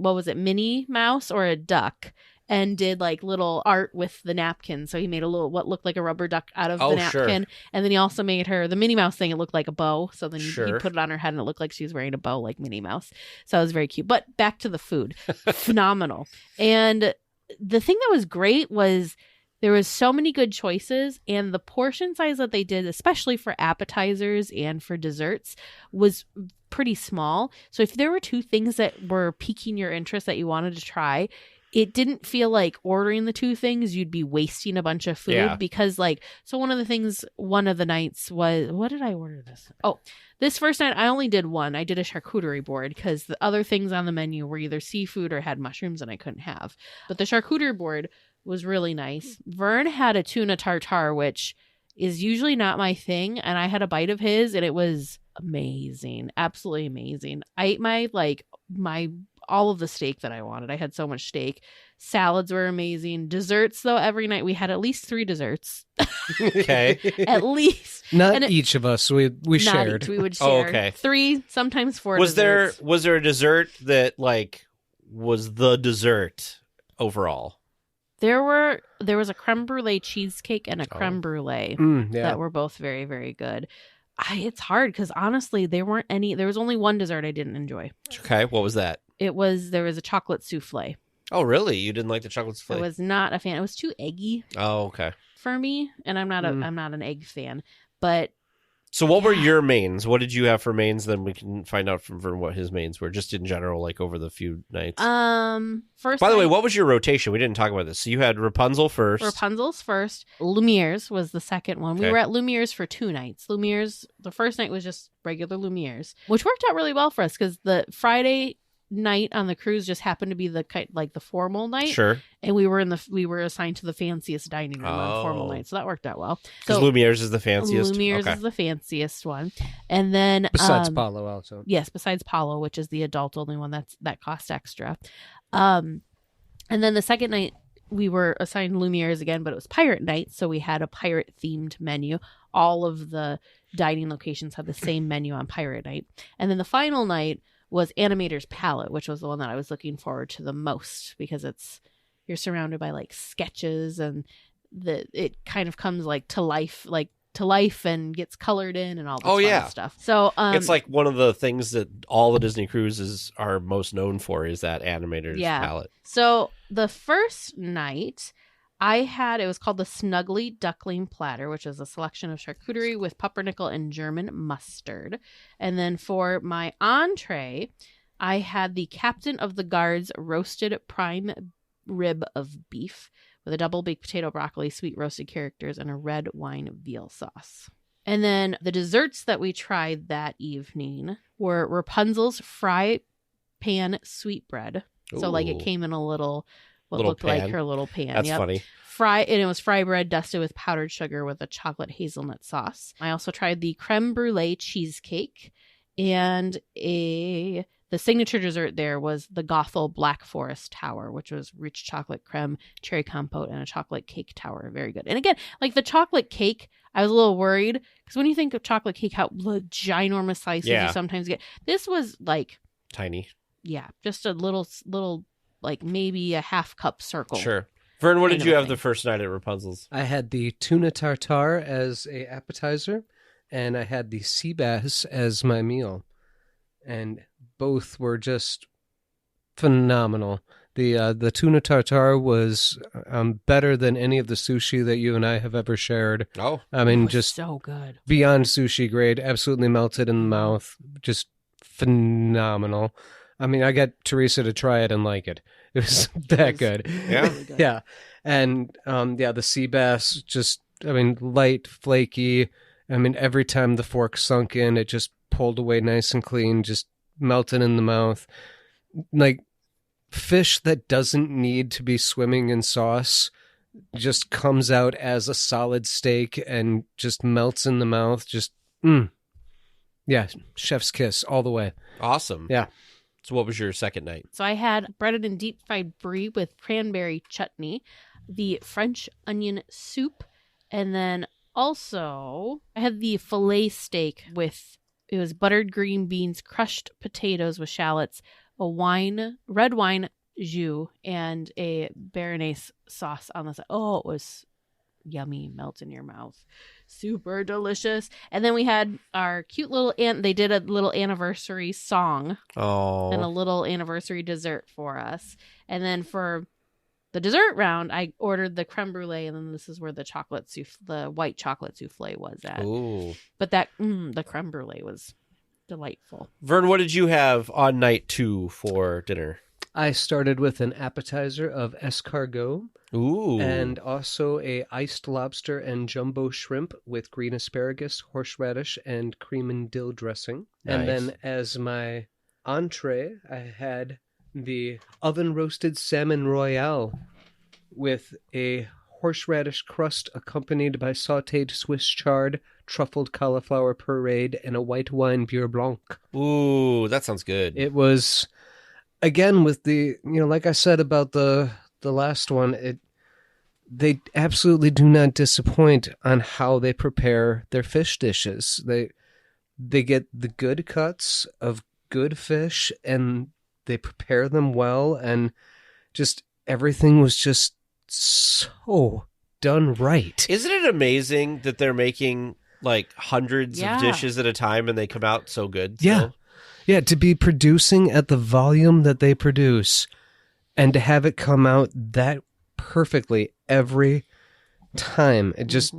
Mouse or a duck. and did like little art with the napkin. So he made a little what looked like a rubber duck out of the napkin. And then he also made her the Minnie Mouse thing. It looked like a bow. So then he put it on her head and it looked like she was wearing a bow like Minnie Mouse. So it was very cute. But back to the food. Phenomenal. And the thing that was great was there was so many good choices, and the portion size that they did, especially for appetizers and for desserts, was pretty small. So if there were two things that were piquing your interest that you wanted to try, it didn't feel like ordering the two things you'd be wasting a bunch of food because so one of the nights was, what did I order this? Oh, this first night I only did one. I did a charcuterie board because the other things on the menu were either seafood or had mushrooms and I couldn't have. But the charcuterie board was really nice. Vern had a tuna tartare, which is usually not my thing, and I had a bite of his and it was amazing. Absolutely amazing. I ate my all of the steak that I wanted. I had so much steak. Salads were amazing. Desserts, though, every night we had at least 3 desserts. Okay. At least. Not each of us. We not shared. Each. We would share. Oh, okay. 3, sometimes 4 Was desserts. there a dessert that was the dessert overall? There was a creme brulee cheesecake and a creme brulee that were both very, very good. It's hard because honestly, there was only one dessert I didn't enjoy. Okay, what was that? There was a chocolate souffle. Oh, really? You didn't like the chocolate souffle? I was not a fan. It was too eggy. Oh, okay. For me, and I'm not an egg fan. But so, what were your mains? What did you have for mains? Then we can find out from Vern what his mains were, just in general, over the few nights. First. By the way, what was your rotation? We didn't talk about this. So you had Rapunzel first. Rapunzel's first. Lumiere's was the second one. Okay. We were at Lumiere's for 2 nights. Lumiere's, the first night was just regular Lumiere's, which worked out really well for us because the Friday night on the cruise just happened to be the formal night. Sure. And we were assigned to the fanciest dining room on formal night, so that worked out well. Because Lumiere's is the fanciest. Lumiere's is the fanciest one, and then besides Palo also. Yes, besides Palo, which is the adult only one that costs extra. And then the second night we were assigned Lumiere's again, but it was pirate night, so we had a pirate themed menu. All of the dining locations had the same menu on pirate night, and then the final night was Animator's Palette, which was the one that I was looking forward to the most because you're surrounded by sketches and it kind of comes to life and gets colored in and all this fun stuff. So it's one of the things that all the Disney cruises are most known for is that Animator's Palette. So the first night it was called the Snuggly Duckling Platter, which is a selection of charcuterie with pumpernickel and German mustard. And then for my entree, I had the Captain of the Guard's roasted prime rib of beef with a double baked potato, broccoli, sweet roasted characters, and a red wine veal sauce. And then the desserts that we tried that evening were Rapunzel's fry pan sweetbread. So it came in a little looked pan. like her little pan. That's funny. And it was fry bread dusted with powdered sugar with a chocolate hazelnut sauce. I also tried the creme brulee cheesecake, and the signature dessert there was the Gothel Black Forest Tower, which was rich chocolate creme, cherry compote, and a chocolate cake tower. Very good. And again, the chocolate cake, I was a little worried because when you think of chocolate cake, how ginormous slices you sometimes get. This was tiny. Yeah, just a little maybe a half cup circle. Sure. Vern, what did you have the first night at Rapunzel's? I had the tuna tartare as a appetizer, and I had the sea bass as my meal. And both were just phenomenal. The tuna tartare was better than any of the sushi that you and I have ever shared. Oh. I mean, just so good. Beyond sushi grade, absolutely melted in the mouth. Just phenomenal. I mean, I got Teresa to try it and like it. It was that good. Yeah. Really good. Yeah. And the sea bass, just, light, flaky. Every time the fork sunk in, it just pulled away nice and clean, just melted in the mouth. Fish that doesn't need to be swimming in sauce just comes out as a solid steak and just melts in the mouth. Just, yeah, chef's kiss all the way. Awesome. Yeah. So what was your second night? So I had breaded and deep fried brie with cranberry chutney, the French onion soup, and then also I had the filet steak it was buttered green beans, crushed potatoes with shallots, red wine jus and a béarnaise sauce on the side. Oh, it was yummy, melt in your mouth, super delicious. And then we had our cute little they did a little anniversary song and a little anniversary dessert for us. And then for the dessert round, I ordered the creme brulee, and then this is where the white chocolate souffle was at. Ooh. But the creme brulee was delightful. Vern, what did you have on night 2 for dinner? I started with an appetizer of escargot. Ooh. And also a iced lobster and jumbo shrimp with green asparagus, horseradish, and cream and dill dressing. Nice. And then as my entree, I had the oven-roasted salmon royale with a horseradish crust accompanied by sautéed Swiss chard, truffled cauliflower puree, and a white wine beurre blanc. Ooh, that sounds good. It was, again, with the, like I said about the last one, they absolutely do not disappoint on how they prepare their fish dishes. They get the good cuts of good fish and they prepare them well, and just everything was just so done right. Isn't it amazing that they're making like hundreds of dishes at a time and they come out so good? Still? Yeah, to be producing at the volume that they produce and to have it come out that perfectly every time. It just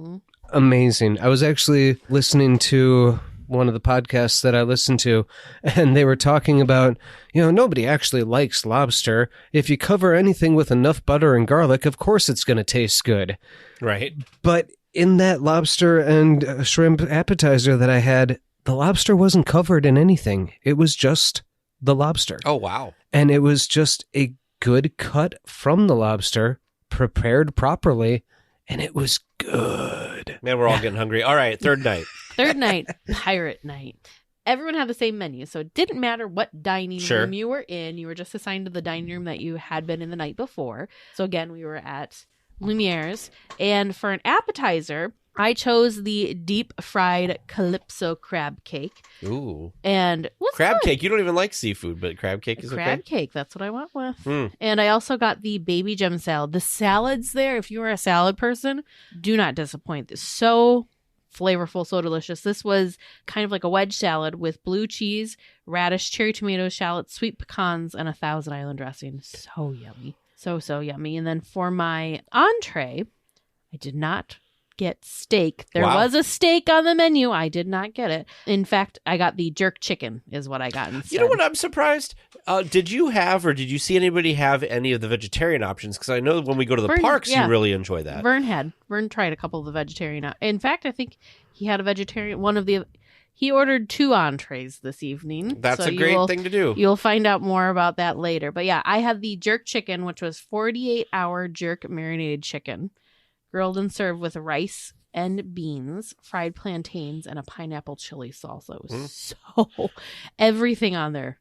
amazing. I was actually listening to one of the podcasts that I listened to, and they were talking about, nobody actually likes lobster. If you cover anything with enough butter and garlic, of course it's going to taste good. Right. But in that lobster and shrimp appetizer that I had, the lobster wasn't covered in anything. It was just the lobster. Oh, wow. And it was just a good cut from the lobster, prepared properly, and it was good. Man, we're all getting hungry. All right, third night. Third night, pirate night. Everyone had the same menu, so it didn't matter what dining room you were in. You were just assigned to the dining room that you had been in the night before. So again, we were at Lumiere's. And for an appetizer, I chose the deep fried Calypso crab cake. Ooh. And crab cake. You don't even like seafood, but crab cake is okay. Crab cake. That's what I went with. And I also got the baby gem salad. The salads there, if you are a salad person, do not disappoint. It's so flavorful, so delicious. This was kind of like a wedge salad with blue cheese, radish, cherry tomatoes, shallots, sweet pecans, and a Thousand Island dressing. So yummy. So yummy. And then for my entree, I did not get steak. There was a steak on the menu. I did not get it. In fact, I got the jerk chicken is what I got instead. You know what? I'm surprised. Did you have, or did you see anybody have any of the vegetarian options? Because I know when we go to the parks, you really enjoy that. Vern tried a couple of the vegetarian. In fact, I think he had a vegetarian. He ordered 2 entrees this evening. That's a great thing to do. You'll find out more about that later. But yeah, I had the jerk chicken, which was 48-hour jerk marinated chicken, grilled and served with rice and beans, fried plantains, and a pineapple chili salsa. It was so everything on there.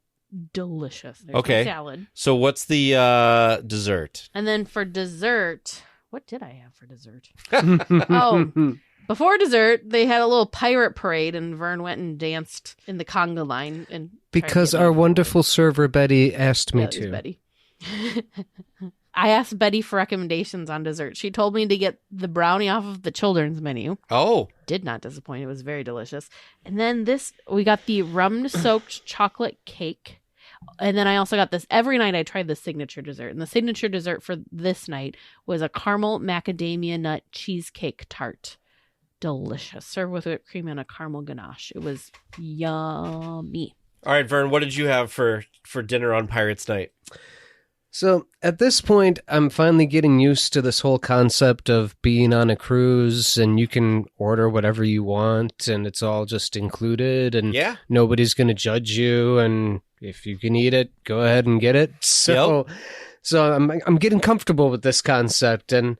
Delicious. There's no salad. So what's the dessert? And then for dessert, what did I have for dessert? Before dessert, they had a little pirate parade, and Vern went and danced in the conga line. And because our wonderful server, Betty, asked me to. Betty. I asked Betty for recommendations on dessert. She told me to get the brownie off of the children's menu. Oh. Did not disappoint. It was very delicious. And then we got the rum-soaked chocolate cake. And then I also got this. Every night I tried the signature dessert. And the signature dessert for this night was a caramel macadamia nut cheesecake tart. Delicious. Served with whipped cream and a caramel ganache. It was yummy. All right, Vern, what did you have for dinner on Pirates Night? So at this point, I'm finally getting used to this whole concept of being on a cruise and you can order whatever you want and it's all just included and nobody's going to judge you. And if you can eat it, go ahead and get it. So I'm getting comfortable with this concept. And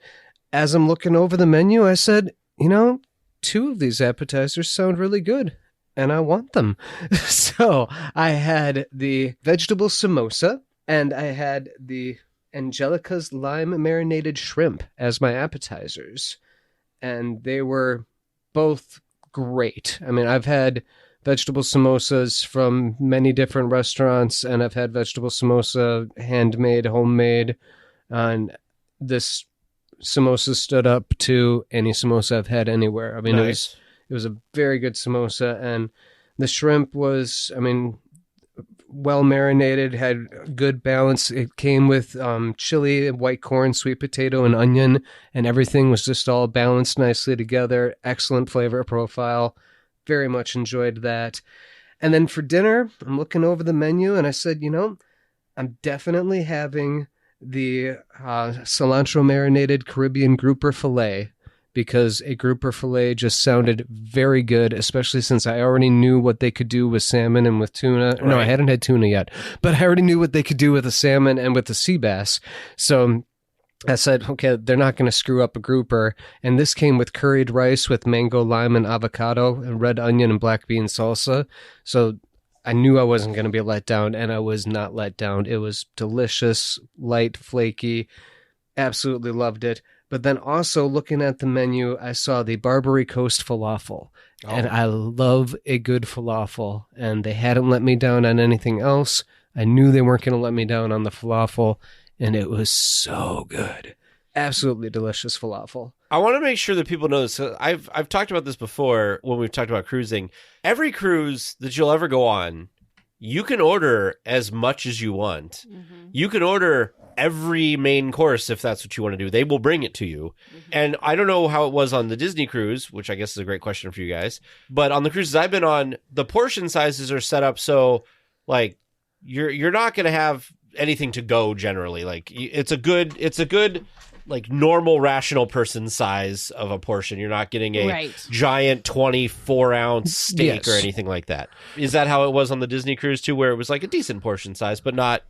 as I'm looking over the menu, I said, 2 of these appetizers sound really good and I want them. So I had the vegetable samosa. And I had the Angelica's lime marinated shrimp as my appetizers. And they were both great. I mean, I've had vegetable samosas from many different restaurants, and I've had vegetable samosa, handmade, homemade, and this samosa stood up to any samosa I've had anywhere. I mean, Nice. it was a very good samosa, and the shrimp was, I mean, well marinated, had good balance. It came with chili, white corn, sweet potato, and onion, and everything was just all balanced nicely together. Excellent flavor profile. Very much enjoyed that. And then for dinner, I'm looking over the menu, and I said, I'm definitely having the cilantro marinated Caribbean grouper fillet, because a grouper fillet just sounded very good, especially since I already knew what they could do with salmon and with tuna. No, I hadn't had tuna yet, but I already knew what they could do with the salmon and with the sea bass. So I said, okay, they're not going to screw up a grouper. And this came with curried rice with mango, lime, and avocado, and red onion and black bean salsa. So I knew I wasn't going to be let down, and I was not let down. It was delicious, light, flaky. Absolutely loved it. But then also looking at the menu, I saw the Barbary Coast falafel. Oh. And I love a good falafel. And they hadn't let me down on anything else. I knew they weren't going to let me down on the falafel. And it was so good. Absolutely delicious falafel. I want to make sure that people know this. I've talked about this before when we've talked about cruising. Every cruise that you'll ever go on, you can order as much as you want. Mm-hmm. You can order every main course if that's what you want to do. They will bring it to you. Mm-hmm. And I don't know how it was on the Disney cruise, which I guess is a great question for you guys. But on the cruises I've been on, the portion sizes are set up so like you're not going to have anything to go generally. Like it's a good like normal rational person size of a portion. You're not getting a giant 24-ounce steak or anything like that. Is that how it was on the Disney cruise too, where it was like a decent portion size, but not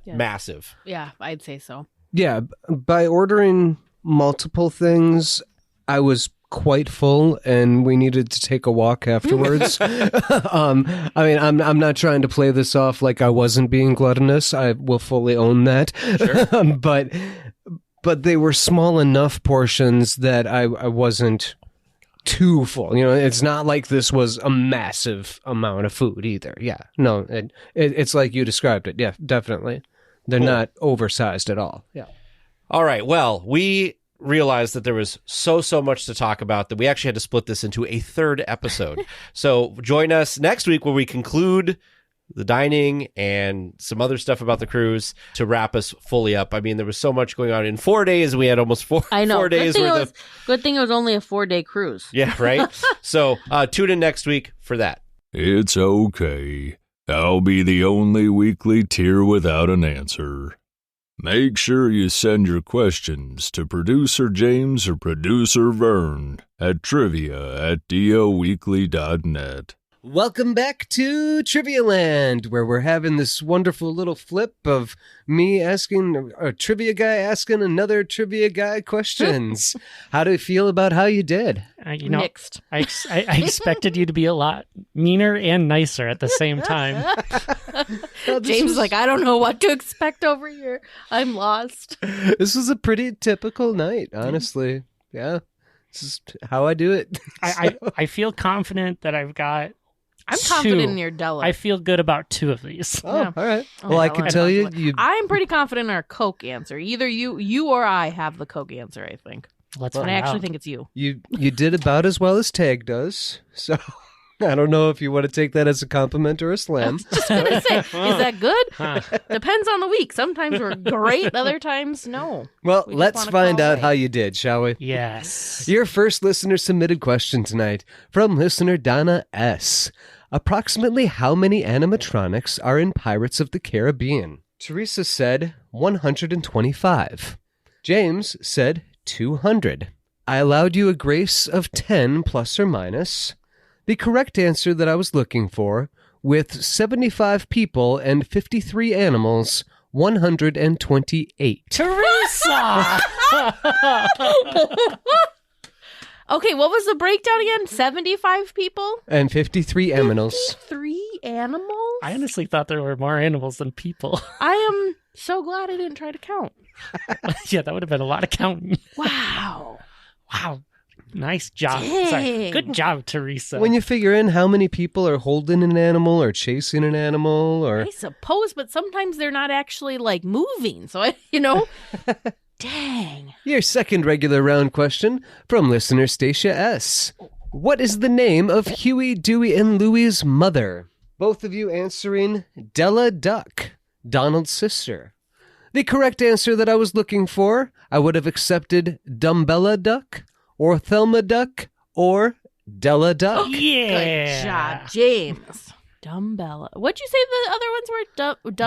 massive? Yeah, I'd say so. Yeah, by ordering multiple things, I was quite full, and we needed to take a walk afterwards. I mean, I'm not trying to play this off like I wasn't being gluttonous. I will fully own that. Sure. But they were small enough portions that I wasn't too full. It's not like this was a massive amount of food either. Yeah, no, it's like you described it. Yeah, definitely. They're not oversized at all. Yeah. All right. Well, we realized that there was so much to talk about that we actually had to split this into a third episode. So join us next week where we conclude the dining and some other stuff about the cruise to wrap us fully up. I mean, there was so much going on in 4 days. We had almost 4 days worth of... Good thing it was only a 4-day cruise. Yeah, right? So tune in next week for that. It's okay. I'll be the only weekly tier without an answer. Make sure you send your questions to Producer James or Producer Vern at trivia@DLWeekly.net. Welcome back to Trivia Land, where we're having this wonderful little flip of me asking a trivia guy asking another trivia guy questions. How do you feel about how you did? Mixed. I expected you to be a lot meaner and nicer at the same time. James is like, I don't know what to expect over here. I'm lost. This was a pretty typical night, honestly. Yeah, this is how I do it. I feel confident that I've got... I'm confident in your Della. I feel good about 2 of these. Oh, yeah. All right. Well, I can tell you... I'm pretty confident in our Coke answer. Either you or I have the Coke answer, I think. Let's find out. I actually think it's you. You did about as well as Tag does, so... I don't know if you want to take that as a compliment or a slam. Just going to say, is that good? Depends on the week. Sometimes we're great, other times no. Well, let's find out how you did, shall we? Yes. Your first listener submitted question tonight from listener Donna S. Approximately how many animatronics are in Pirates of the Caribbean? Teresa said 125. James said 200. I allowed you a grace of 10 plus or minus. The correct answer that I was looking for, with 75 people and 53 animals, 128. Teresa! Okay, what was the breakdown again? 75 people? And 53 animals. 53 animals? I honestly thought there were more animals than people. I am so glad I didn't try to count. Yeah, that would have been a lot of counting. Wow. Wow. Nice job. Dang. Sorry. Good job, Teresa. When you figure in how many people are holding an animal or chasing an animal or... I suppose, but sometimes they're not actually, like, moving. So, Dang. Your second regular round question from listener Stacia S. What is the name of Huey, Dewey, and Louie's mother? Both of you answering Della Duck, Donald's sister. The correct answer that I was looking for, I would have accepted Dumbella Duck, or Thelma Duck, or Della Duck. Yeah. Good job, James. Dumbella. What'd you say the other ones were?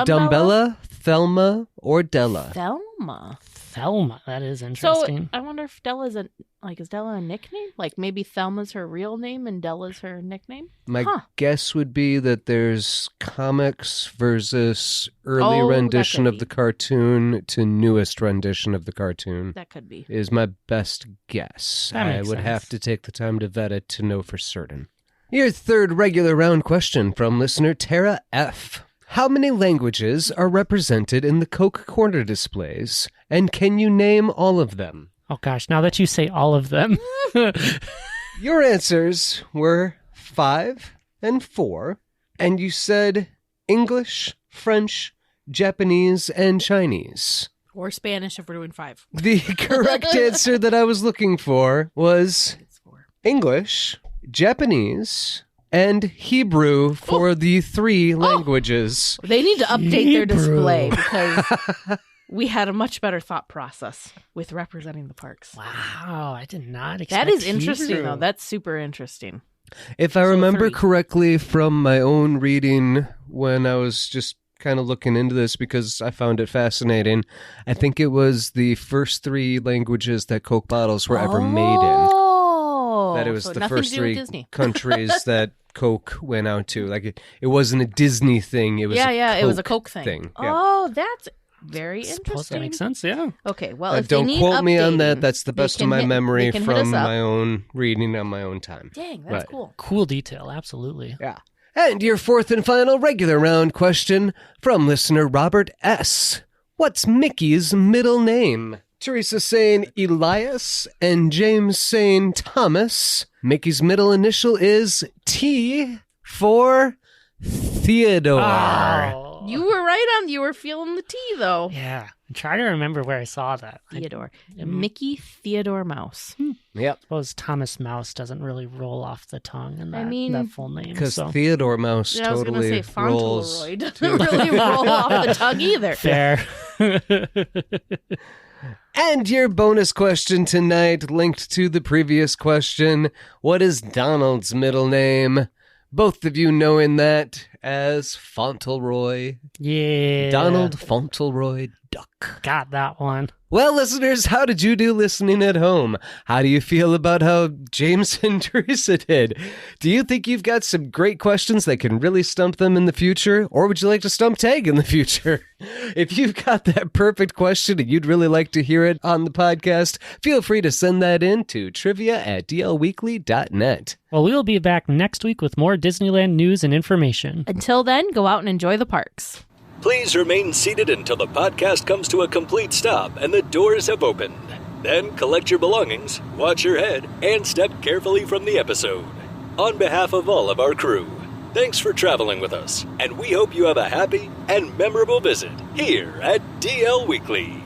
Dumbella, Thelma, or Della. Thelma. That is interesting. So I wonder if Della's is Della a nickname? Like maybe Thelma's her real name and Della's her nickname? My guess would be that there's comics versus early rendition of the cartoon to newest rendition of the cartoon. That could be. Is my best guess. That I makes would sense. have to take the time to vet it to know for certain. Your third regular round question from listener Tara F. How many languages are represented in the Coke Corner displays, and can you name all of them? Oh, gosh. Now that you say all of them. Your answers were 5 and 4, and you said English, French, Japanese, and Chinese. Or Spanish if we're doing 5. The correct answer that I was looking for was English, Japanese, and Hebrew for the 3 languages. They need to update their Hebrew. display because we had a much better thought process with representing the parks. Wow. I did not expect That is interesting, Hebrew. though. That's super interesting. If I remember 3. correctly from my own reading when I was just kind of looking into this because I found it fascinating, I think it was the first 3 languages that Coke bottles were ever made in. That it was so the nothing first to do with 3 Disney. countries that Coke went out to. Like it wasn't a Disney thing. It was it was a Coke thing. Yeah. Oh, that's very Suppose interesting. that makes sense, yeah. Okay, well, if they don't need quote me on updating, that. That's the they best of can my hit- memory they can hit us from up. my own reading on my own time. Dang, that's Right. cool. Cool detail, absolutely. Yeah. And your fourth and final regular round question from listener Robert S. What's Mickey's middle name? Teresa saying Elias and James saying Thomas. Mickey's middle initial is T for Theodore. Oh. You were right on. You were feeling the T, though. Yeah. I'm trying to remember where I saw that. Theodore. Mickey Theodore Mouse. Yep. I suppose Thomas Mouse doesn't really roll off the tongue in that, I mean, that full name. Because So. Theodore Mouse Yeah, I was totally going to say rolls. Fauntleroy doesn't really roll off the tongue either. Fair. And your bonus question tonight, linked to the previous question, what is Donald's middle name? Both of you knowing that as Fauntleroy. Yeah. Donald Fauntleroy Duck. Got that one. Well, listeners, how did you do listening at home? How do you feel about how James and Teresa did? Do you think you've got some great questions that can really stump them in the future? Or would you like to stump Tag in the future? If you've got that perfect question and you'd really like to hear it on the podcast, feel free to send that in to trivia@dlweekly.net. Well, we will be back next week with more Disneyland news and information. Until then, go out and enjoy the parks. Please remain seated until the podcast comes to a complete stop and the doors have opened. Then collect your belongings, watch your head, and step carefully from the episode. On behalf of all of our crew, thanks for traveling with us, and we hope you have a happy and memorable visit here at DL Weekly.